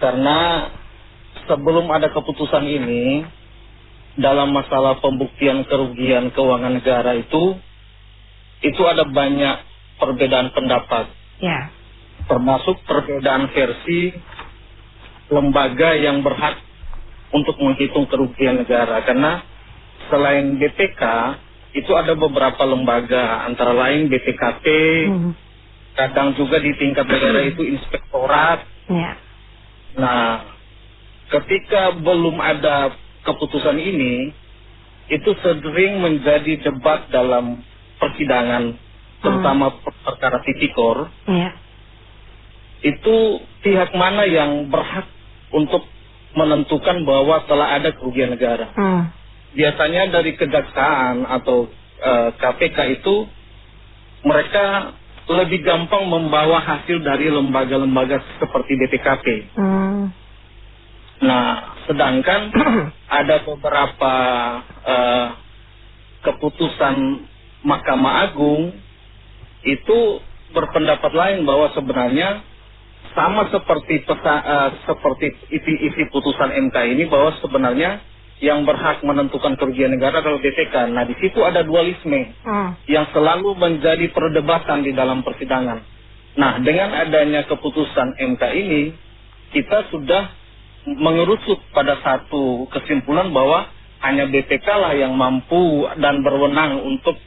karena sebelum ada keputusan ini dalam masalah pembuktian kerugian keuangan negara itu ada banyak perbedaan pendapat, termasuk perbedaan versi lembaga yang berhak untuk menghitung kerugian negara. Karena selain BPK, itu ada beberapa lembaga, antara lain BPKP, kadang juga di tingkat negara itu inspektorat. Nah, ketika belum ada keputusan ini, itu sering menjadi debat dalam persidangan, terutama perkara tipikor. Itu pihak mana yang berhak untuk menentukan bahwa telah ada kerugian negara. Biasanya dari kejaksaan atau KPK itu mereka lebih gampang membawa hasil dari lembaga-lembaga seperti BPKP. Nah, sedangkan ada beberapa keputusan Mahkamah Agung itu berpendapat lain bahwa sebenarnya sama seperti isi putusan MK ini, bahwa sebenarnya yang berhak menentukan kerugian negara adalah BPK. Nah, di situ ada dualisme yang selalu menjadi perdebatan di dalam persidangan. Nah, dengan adanya keputusan MK ini, kita sudah mengerucut pada satu kesimpulan bahwa hanya BPK lah yang mampu dan berwenang untuk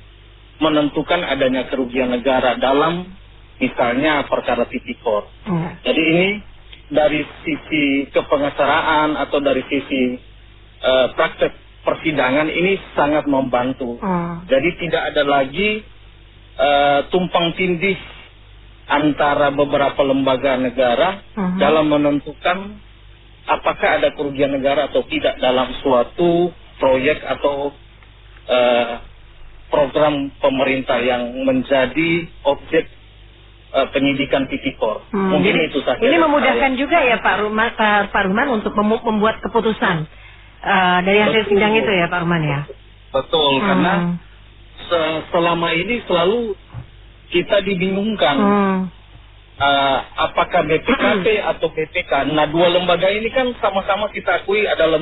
menentukan adanya kerugian negara dalam misalnya perkara tipikor. Jadi ini dari sisi kepengacaraan atau dari sisi praktek persidangan ini sangat membantu. Jadi tidak ada lagi tumpang tindih antara beberapa lembaga negara dalam menentukan apakah ada kerugian negara atau tidak dalam suatu proyek atau program pemerintah yang menjadi objek penyidikan tipikor. Mungkin itu saja. Ini memudahkan juga ya Pak Ruhman untuk membuat keputusan dari hasil sidang itu ya Pak Ruhman ya. Betul, karena selama ini selalu kita dibingungkan apakah BPKP atau BPK. Nah, dua lembaga ini kan sama-sama kita akui adalah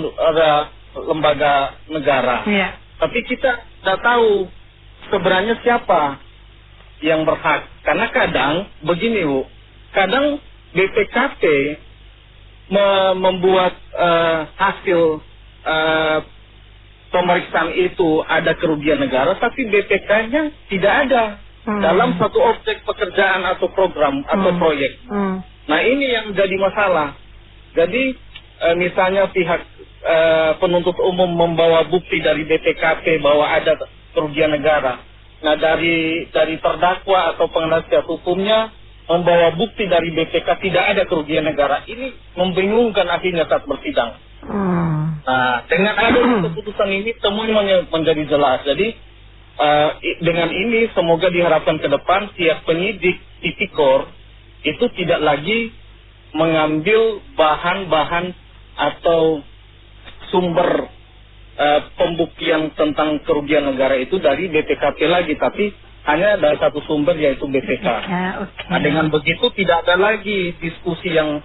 lembaga negara. Tapi kita tidak tahu sebenarnya siapa yang berhak. Karena kadang begini Bu, kadang BPKP membuat hasil pemeriksaan itu ada kerugian negara, tapi BPK-nya tidak ada dalam satu objek pekerjaan atau program atau proyek. Nah, ini yang jadi masalah. Jadi misalnya pihak penuntut umum membawa bukti dari BPKP bahwa ada kerugian negara. Nah, dari terdakwa atau penasihat hukumnya membawa bukti dari BPK tidak ada kerugian negara. Ini membingungkan akhirnya saat bersidang. Nah, dengan adanya keputusan ini semuanya menjadi jelas. Jadi dengan ini semoga diharapkan ke depan tiap penyidik tipikor itu tidak lagi mengambil bahan-bahan atau sumber pembuktian tentang kerugian negara itu dari BPKP lagi, tapi hanya dari satu sumber yaitu BPK. Nah, dengan begitu tidak ada lagi diskusi yang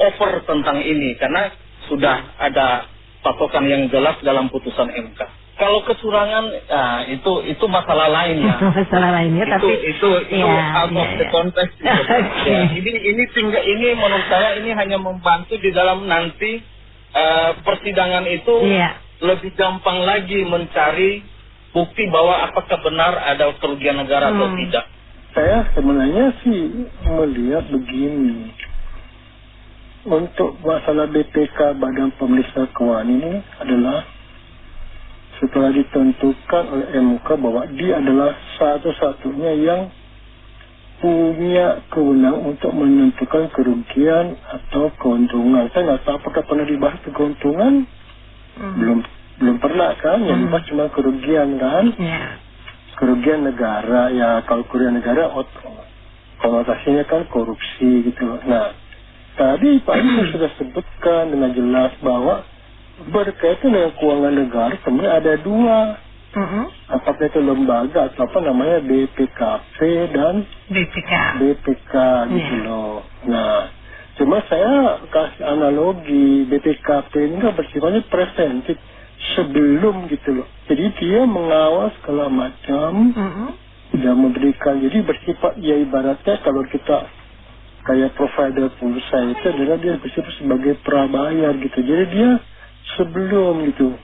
over tentang ini karena sudah ada patokan yang jelas dalam putusan MK. Kalau kecurangan, itu masalah lain ya. Masalah lainnya, tapi itu out of the context. Ini menurut saya ini hanya membantu di dalam nanti persidangan itu lebih gampang lagi mencari bukti bahwa apakah benar ada kerugian negara atau tidak. Saya sebenarnya sih melihat begini. Untuk masalah BPK Badan Pemeriksa Keuangan ini adalah setelah ditentukan oleh MK bahwa dia adalah satu-satunya yang punya kewenangan untuk menentukan kerugian atau keuntungan. Saya nggak tahu apakah pernah dibahas keuntungan. Belum pernah kan, yang dibahas cuma kerugian kan. Kerugian negara, ya kalau kerugian negara konotasinya kan korupsi gitu. Nah, tadi Pak Ibu sudah sebutkan dengan jelas bahwa berkaitan dengan keuangan negara sebenarnya ada dua. Apakah itu lembaga atau apa namanya BPKP dan BPK gitu loh. Nah, cuma saya kasih analogi BPKP ini kan bersifatnya preventif sebelum gitu loh. Jadi dia mengawas segala macam dan memberikan, jadi bersifat ya ibaratnya kalau kita kayak provider pulsa itu adalah dia bersifat sebagai prabayar gitu. Jadi dia sebelum gitu.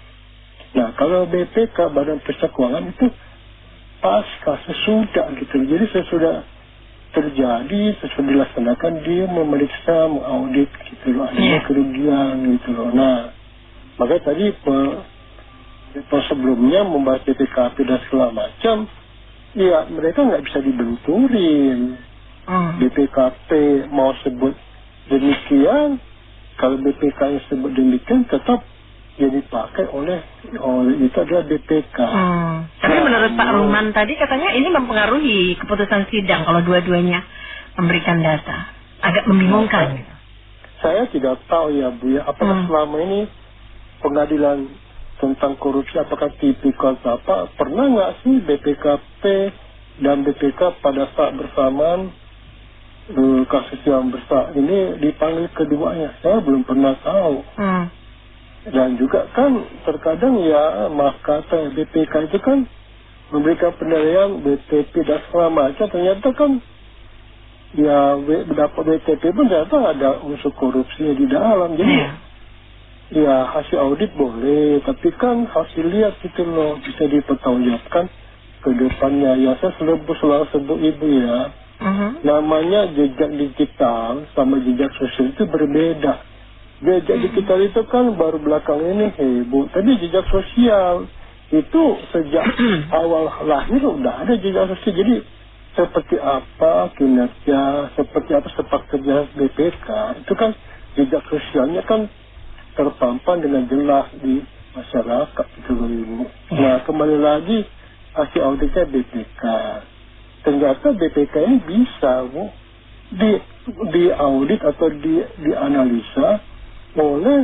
Nah, kalau BPK Badan Pemeriksa Keuangan itu pasca sesudah gitu. Jadi sesudah terjadi, sesudah dilaksanakan dia memeriksa, mengaudit gitu loh, adanya kerugian gitu loh. Nah, makanya tadi sebelumnya membahas BPKP dan segala macam, ya mereka nggak bisa dibenturin. BPKP mau sebut demikian, kalau BPK yang sebut demikian tetap yang dipakai oleh itu adalah BPK. Tapi menurut Pak Ruhman tadi katanya ini mempengaruhi keputusan sidang kalau dua-duanya memberikan data. Agak membingungkan. Saya tidak tahu ya Bu ya, apakah selama ini pengadilan tentang korupsi apakah tipikal atau apa, pernah nggak sih BPKP dan BPK pada saat bersamaan kasus yang besar ini dipanggil keduanya? Saya belum pernah tahu. Dan juga kan terkadang ya maaf kata BPK itu kan memberikan penilaian BTP dan segala macam, ternyata kan ya dapat BTP pun ternyata ada unsur korupsinya di dalam. Jadi ya hasil audit boleh, tapi kan hasil lihat gitu loh, bisa dipertanggungjawabkan ke depannya. Ya saya selalu sebut Ibu ya, namanya jejak digital sama jejak sosial itu berbeda. Jejak digital itu kan baru belakang ini Bu, tapi jejak sosial itu sejak awal lahir udah ada jejak sosial. Jadi seperti apa kinerja, seperti apa sepak terjang BPK, itu kan jejak sosialnya kan terpampang dengan jelas di masyarakat itu Ibu. Nah, kembali lagi hasil auditnya BPK. Ternyata BPK ini bisa Bu di audit atau dianalisa oleh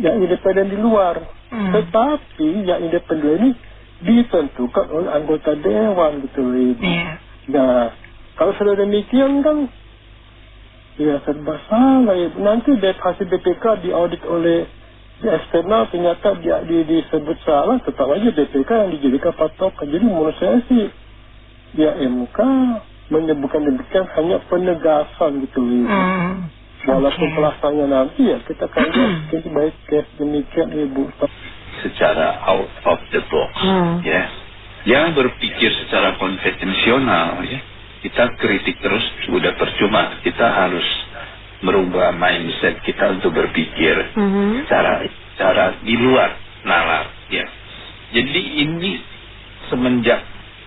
yang independen di luar. Tetapi yang independen ini ditentukan oleh anggota dewan gitu Ibu. Nah, kalau sudah demikian kan ya serba salah ya. Nanti hasil BPK diaudit oleh eksternal ternyata disebut salah, tetap aja BPK yang dijadikan patokan. Jadi menurut saya sih ya MK menyebutkan demikian hanya penegasan gitu Ibu. Walaupun pelaksanaannya nanti ya kita kan lihat baik demikian Ibu. Secara out of the box ya. Jangan berpikir secara konvensional ya. Kita kritik terus sudah percuma. Kita harus merubah mindset kita untuk berpikir cara di luar nalar ya. Jadi ini semenjak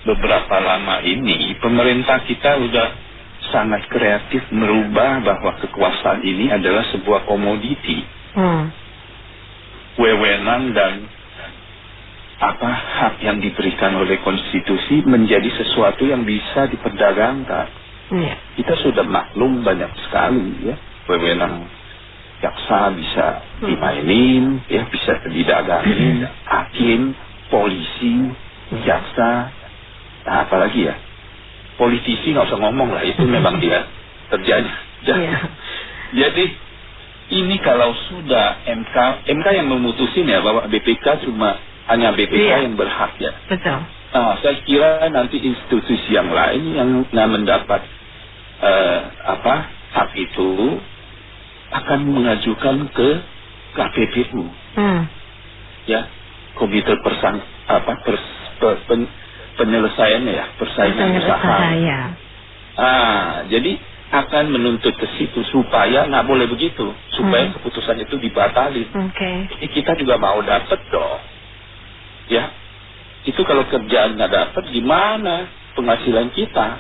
beberapa lama ini pemerintah kita udah sangat kreatif merubah bahwa kekuasaan ini adalah sebuah komoditi. Wewenang dan hak yang diberikan oleh konstitusi menjadi sesuatu yang bisa diperdagangkan. Kita sudah maklum banyak sekali ya, wewenang jaksa bisa dimainin, ya bisa didagangin, hakim, polisi, jaksa, apalagi ya. Politisi nggak usah ngomong lah, itu memang dia terjadi. Jadi ini kalau sudah MK yang memutusin ya bahwa BPK cuma hanya BPK yang berhak ya. Betul. Nah, saya kira nanti institusi yang lain yang mendapat hak itu akan mengajukan ke KPPU, ya, Komite Penyelesaian ya, Persaingan Usaha. Jadi akan menuntut ke situ supaya nggak boleh begitu, supaya keputusan itu dibatalin. Jadi kita juga mau dapat dong, ya. Itu kalau kerjaan nggak dapat gimana penghasilan kita,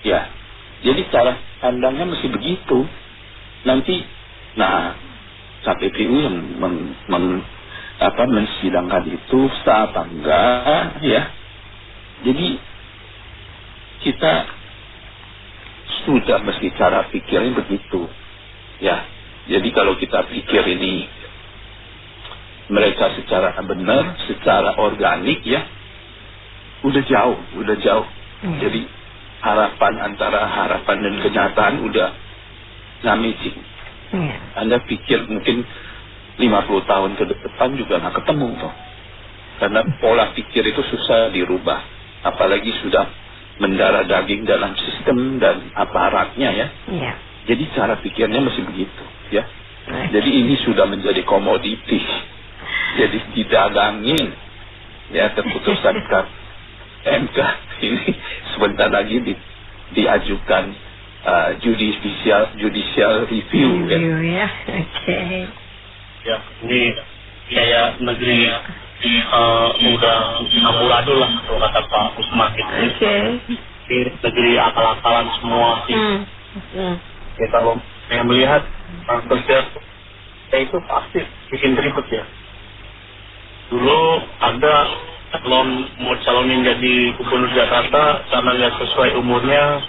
ya. Jadi cara pandangnya mesti begitu. Nanti, KPPU yang mensidangkan itu sah apa enggak, ya. Jadi kita sudah mesti cara pikirnya begitu, ya. Jadi kalau kita pikir ini mereka secara benar, secara organik, ya, udah jauh. Jadi antara harapan dan kenyataan udah nggak. Anda pikir mungkin 50 tahun ke depan juga nggak ketemu toh, karena pola pikir itu susah dirubah, apalagi sudah mendarah daging dalam sistem dan aparatnya, ya. Jadi cara pikirnya masih begitu, ya. Jadi ini sudah menjadi komoditi, jadi didagangin, ya. Keputusan MK ini sebentar lagi diajukan judicial review, ya. Ya, ini kayak negeri udah amburadul lah, kalau kata Pak Usman gitu. Ini negeri akal-akalan semua sih. Ya, kalau saya melihat kerja itu pasti bikin ribet ya. Dulu ada mau calonin jadi gubernur Jakarta karena nggak sesuai umurnya,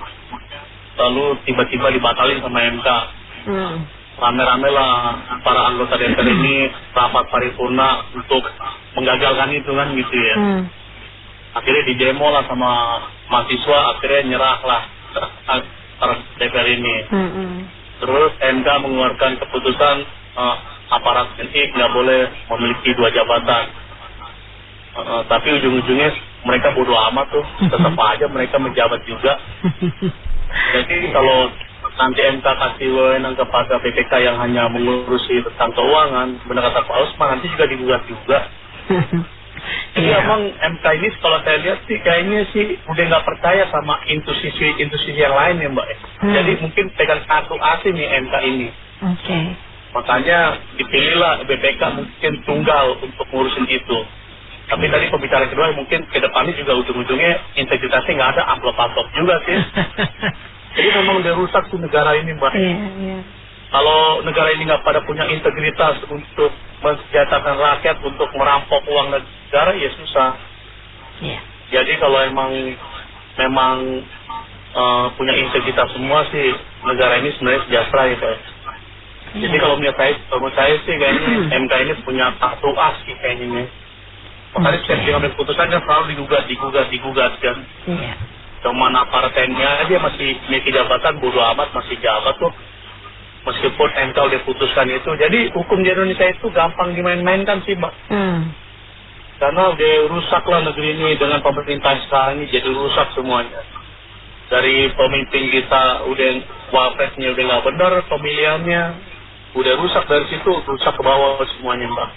lalu tiba-tiba dibatalin sama MK. Rame-rame lah para anggota DPR ini rapat paripurna untuk menggagalkan itu kan gitu ya. Akhirnya didemo lah sama mahasiswa, akhirnya nyerah lah para DPR ini. Terus MK mengeluarkan keputusan aparat TNI nggak boleh memiliki 2 jabatan. Tapi ujung-ujungnya mereka bodoh amat tuh, tetap aja mereka menjabat juga. Jadi kalau nanti MK kasih wewenang kepada BPK yang hanya mengurusi tentang keuangan, benar kata Pak Usman, nanti juga digugat juga. Jadi emang MK ini kalau saya lihat sih kayaknya sih udah nggak percaya sama institusi yang lain ya Mbak. Jadi mungkin pegang kartu asing nih MK ini. Makanya dipilihlah BPK mungkin tunggal untuk ngurusin itu. Tapi tadi pembicaraan kedua mungkin ke depannya juga ujung-ujungnya integritasnya nggak ada, amplop-amplop juga sih. Jadi memang udah rusak tuh negara ini, Mbak. Kalau negara ini nggak pada punya integritas untuk mensejahterakan rakyat, untuk merampok uang negara, ya susah. Jadi kalau memang punya integritas semua sih, negara ini sebenarnya sejahtera ya, Pak. Jadi kalau menurut saya sih kayaknya MK ini punya kartu as sih kayaknya. Makanya setiap dia ambil keputusan kan selalu digugat kan. Cuman aparat TNI aja masih memiliki jabatan, bodo amat masih jabat tuh. Meskipun MK udah putuskan itu. Jadi hukum di Indonesia itu gampang dimain-mainkan sih, Mbak. Karena udah rusak lah negeri ini dengan pemerintah sekarang ini, jadi rusak semuanya. Dari pemimpin kita udah wapresnya udah nggak benar, pemilihannya udah rusak, dari situ rusak ke bawah semuanya, Mbak.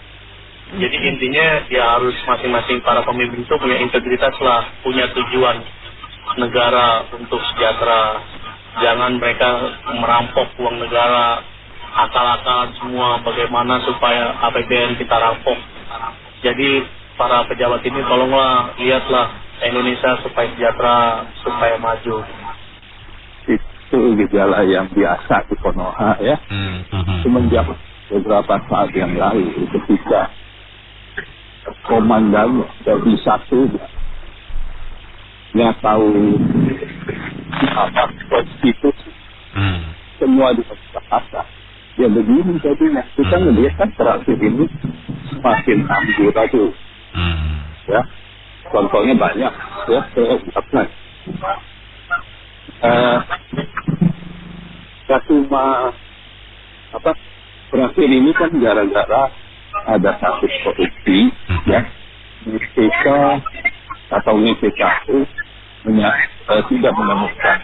Jadi intinya ya harus masing-masing para pemimpin itu punya integritas lah, punya tujuan negara untuk sejahtera. Jangan mereka merampok uang negara, akal-akalan semua bagaimana supaya APBN kita rampok. Jadi para pejabat ini tolonglah lihatlah Indonesia supaya sejahtera, supaya maju. Itu gejala yang biasa di Konoha ya. Semenjak beberapa saat yang lalu ketika komandan dari satu nggak tahu apa konstitusi, semua di Jakarta. Ya begini jadinya kita melihat kan terakhir ini semakin amburadul. Ya, contohnya banyak ya. Berakhir ini kan gara-gara ada kasus korupsi ya BPK atau WPKP tidak menemukan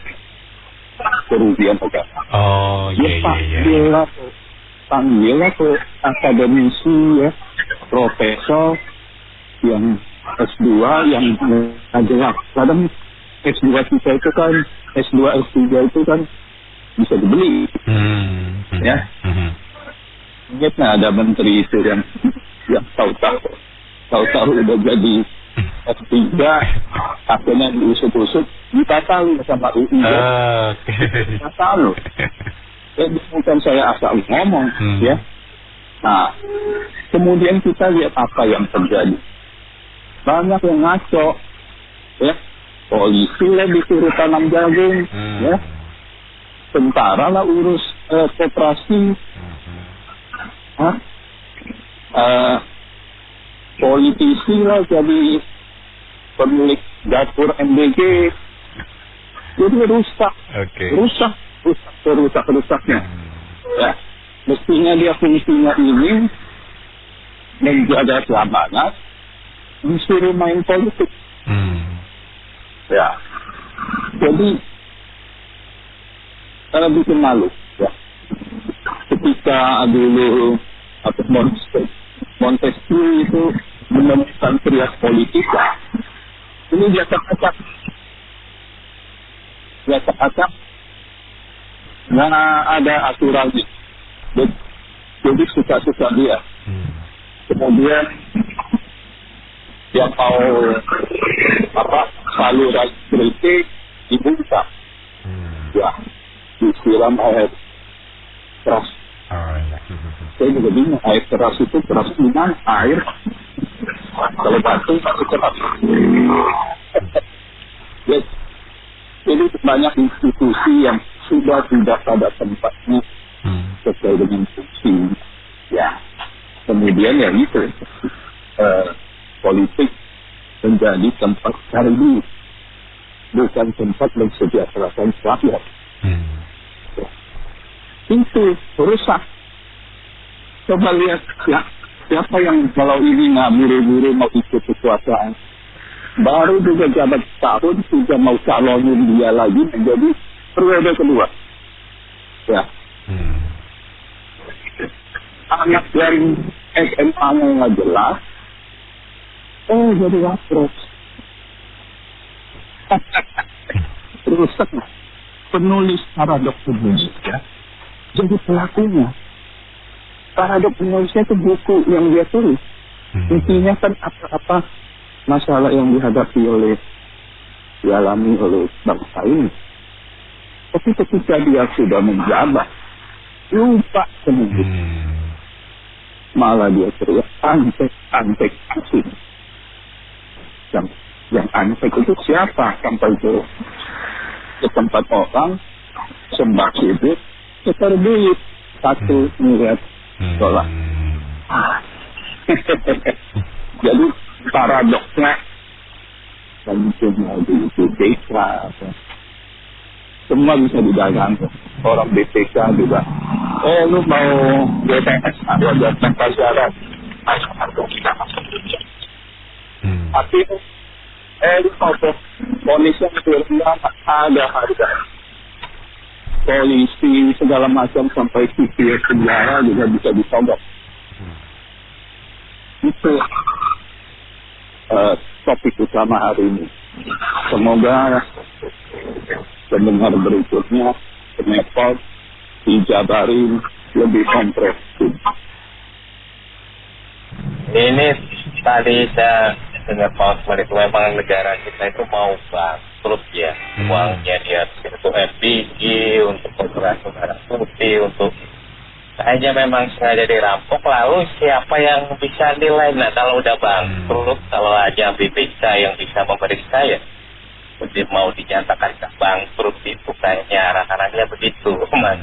kerugian negara. Oh, iya. Panggillah ke akademisi ya, profesor yang S2 yang jelas. Kadang S2 kita itu kan, S2, S3 itu kan bisa dibeli. Ya. Ingatnya ada menteri itu yang tahu-tahu udah jadi S3, akhirnya diusut-usut, ditatal sama UI. Ditatal. Bukan saya asal ngomong, ya. Nah, kemudian kita lihat apa yang terjadi. Banyak yang ngaco, ya. Polisi lah disuruh tanam jagung, ya. Tentara lah urus koperasi, politisi lah jadi pemilik dapur MBG, jadi rusak. Rusaknya. Ya, mestinya dia fungsinya ini menjaga keamanan, disuruh main politik. Ya, jadi bikin malu. Ya, ketika dulu Montesquieu itu menemukan trias politika, ini dia acak-acak. Nggak ada aturannya. Jadi suka-suka dia. Kemudian yang mau saluran kritik dibuka. Ya, disiram air keras. Saya juga bingung, air keras itu keras gimana? Air kalau batu pasti keras. Jadi banyak institusi yang sudah tidak pada tempatnya sesuai dengan fungsi. Ya, kemudian ya itu politik menjadi tempat cari duit, bukan tempat mensejahterakan rakyat. Itu rusak. Coba lihat ya, siapa yang kalau ini nggak buru-buru mau ikut kekuasaan, baru juga jabat tahun sudah mau calonin dia lagi menjadi periode kedua. Ya. Anak dari SMA-nya nggak jelas, jadi wapres. Rusak. Penulis paradok Indonesia jadi pelakunya. Paradok Indonesia itu buku yang dia tulis. Intinya kan apa-apa masalah yang dialami oleh bangsa ini. Tapi ketika dia sudah menjabat, lupa kemudian. Malah dia teriak antek asing. Yang antek itu siapa? Sampai ke tempat orang sembah hidup, setor duit $1 miliar. Jadi paradoksnya dan semua di desa semua bisa didagang. Orang BPK juga lu mau BPS ada tanpa syarat masuk kita masuk. Tapi lu mau polisi yang ada harga polisi segala macam sampai sipil penjara juga bisa disogok. Itu topik utama hari ini. Semoga pendengar berikutnya penepot dijabarin lebih komprehensif. Ini tadi saya dengar Pak Osman itu memang negara kita itu mau bangkrut ya. Uangnya dia untuk LPG, untuk operasi barang putih, untuk kayaknya memang sengaja dirampok. Lalu siapa yang bisa nilai? Nah kalau udah bangkrut, kalau aja BPK yang bisa memeriksa ya mau dinyatakan bangkrut itu kayaknya arah-arahnya begitu, Mas.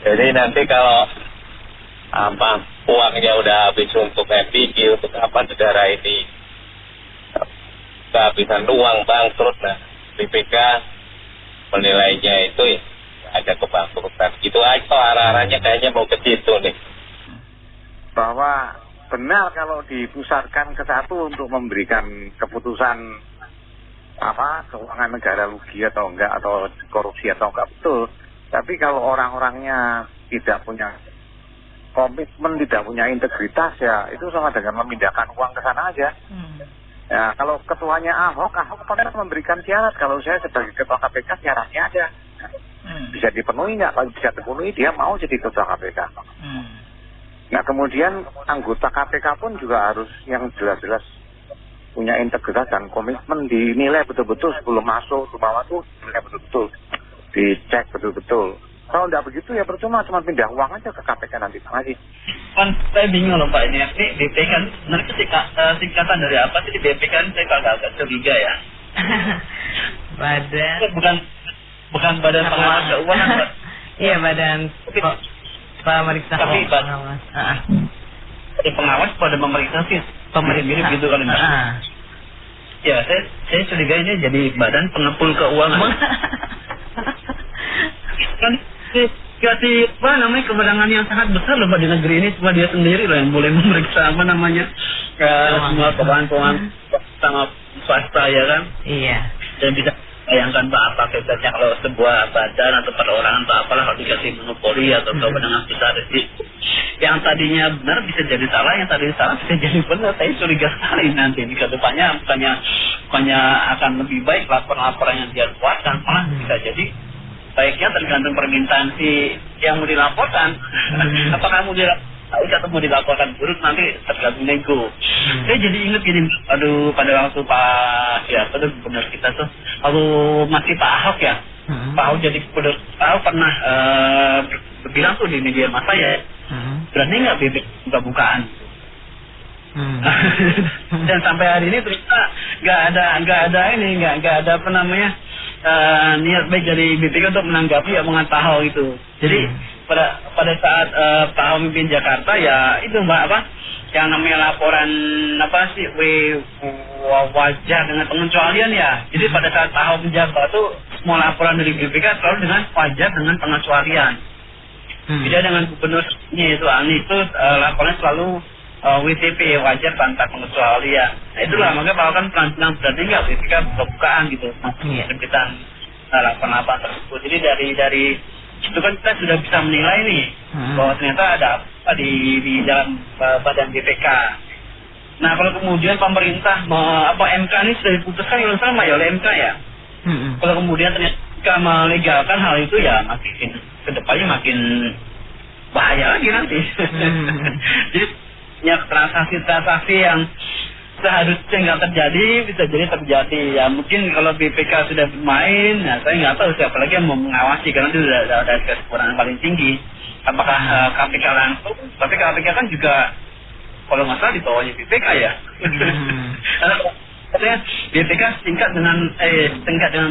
Jadi nanti kalau uangnya udah habis untuk LPG, untuk apa negara ini kehabisan uang bangkrut, nah BPK menilainya itu ya ada kebangkrutan. Gitu aja arah-arahnya kayaknya mau ke situ nih. Bahwa benar kalau dipusatkan ke satu untuk memberikan keputusan keuangan negara rugi atau enggak, atau korupsi atau enggak, betul. Tapi kalau orang-orangnya tidak punya komitmen, tidak punya integritas, ya itu sama dengan memindahkan uang ke sana aja. Ya, kalau ketuanya Ahok pernah memberikan syarat, kalau saya sebagai ketua KPK syaratnya ada. Bisa dipenuhi nggak? Kalau bisa dipenuhi, dia mau jadi ketua KPK. Nah, kemudian anggota KPK pun juga harus yang jelas-jelas punya integritas dan komitmen, dinilai betul-betul sebelum masuk ke bawah tuh, dinilai betul-betul, dicek betul-betul. Kalau tidak begitu ya percuma, cuma pindah uang aja ke KPK nanti lagi. Kan saya bingung loh Pak, ini BPK kan sebenarnya singkatan dari apa sih? Di BPK kan saya agak curiga ya. Bukan badan pengawas keuangan, Pak. Iya, badan pemeriksa pengawas. Pengawas pada memeriksa sih. Mirip gitu kan. Ya, saya curiga ini jadi badan pengepul keuangan. Kan kasih kewenangan yang sangat besar loh Pak di negeri ini, cuma dia sendiri loh yang boleh memeriksa semua keuangan sama swasta ya kan. Iya. Dan bisa bayangkan Pak apa efeknya kalau sebuah badan atau perorangan atau apalah kalau dikasih monopoli atau kewenangan besar sih. Yang tadinya benar bisa jadi salah, yang tadinya salah bisa jadi benar. Saya curiga sekali nanti di kedepannya bukannya akan lebih baik laporan-laporan yang dia keluarkan, malah bisa jadi baiknya tergantung permintaan si yang mau dilaporkan. Apakah mau dilaporkan atau mau dilaporkan buruk, nanti tergantung nego. Saya jadi ingat gini, pada waktu Pak siapa tuh gubernur kita tuh, waktu masih Pak Ahok ya, Pak Ahok jadi gubernur, Pak Ahok pernah bilang tuh di media massa ya, berani nggak BPK buka-bukaan? Dan sampai hari ini ternyata nggak ada apa namanya niat baik dari BPK untuk menanggapi omongan Pak Ahok itu. Jadi pada saat Pak Ahok memimpin Jakarta ya itu yang namanya laporan wajar dengan pengecualian ya. Jadi pada saat Pak Ahok menjabat itu semua laporan dari BPK selalu dengan wajar dengan pengecualian. Beda dengan gubernurnya itu Anies itu laporannya selalu WTP wajar tanpa pengecualian. Nah itulah makanya Pak Ahok kan pelan-pelan berarti nggak BPK buka-bukaan gitu terbitan laporan-laporan tersebut. Jadi dari itu kan kita sudah bisa menilai nih bahwa ternyata ada apa di dalam badan BPK. Nah kalau kemudian pemerintah MK ini sudah diputuskan kalau sama ya oleh MK ya. Kalau kemudian ternyata melegalkan hal itu ya makin kedepannya makin bahaya lagi nanti. Jadi banyak transaksi-transaksi yang seharusnya nggak terjadi bisa jadi terjadi ya. Mungkin kalau BPK sudah bermain, ya saya nggak tahu siapa lagi yang mau mengawasi karena itu sudah ada kesempurnaan paling tinggi. Apakah KPK langsung? Tapi KPK kan juga kalau nggak salah di bawahnya BPK ya. Katanya BPK tingkat dengan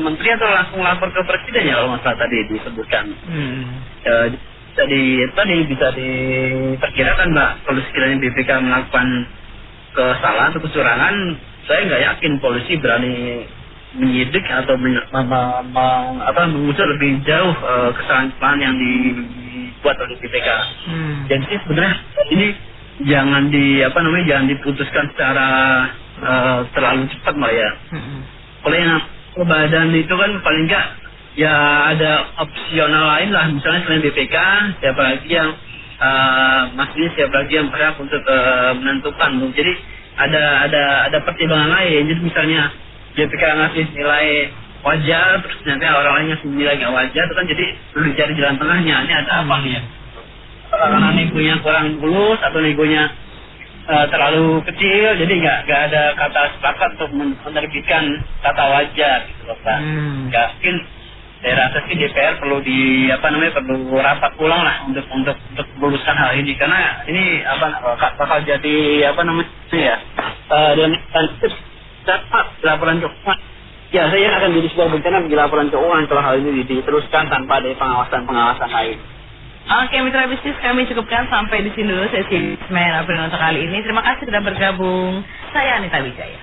menteri atau langsung lapor ke presiden ya kalau nggak salah tadi disebutkan. Jadi tadi bisa diperkirakan Mbak, kalau sekiranya BPK melakukan kesalahan atau kecurangan, saya nggak yakin polisi berani menyidik atau mengusut lebih jauh kesalahan yang dibuat oleh BPK. Jadi sebenarnya ini jangan jangan diputuskan secara terlalu cepat Mbak ya. Kalau yang badan itu kan paling nggak ya ada opsional lain lah, misalnya selain BPK siapa lagi yang siapa lagi yang berhak untuk menentukan. Jadi ada pertimbangan lain. Jadi misalnya BPK ngasih nilai wajar, terus nanti orang lain ngasih nilai nggak wajar, itu kan jadi perlu dicari jalan tengahnya. Ini ada apa nih ya? Karena negonya kurang mulus atau negonya terlalu kecil, jadi nggak ada kata sepakat untuk menerbitkan kata wajar gitu loh Pak. Mungkin saya rasa sih DPR perlu perlu rapat ulang lah untuk meluruskan hal ini, karena ini bakal jadi dan dapat laporan keuangan. Ya saya akan jadi sebuah bencana bagi laporan keuangan kalau hal ini diteruskan tanpa ada pengawasan lain. Oke, mitra bisnis, kami cukupkan sampai di sini dulu sesi Semen April untuk kali ini. Terima kasih sudah bergabung. Saya Anita Wijaya.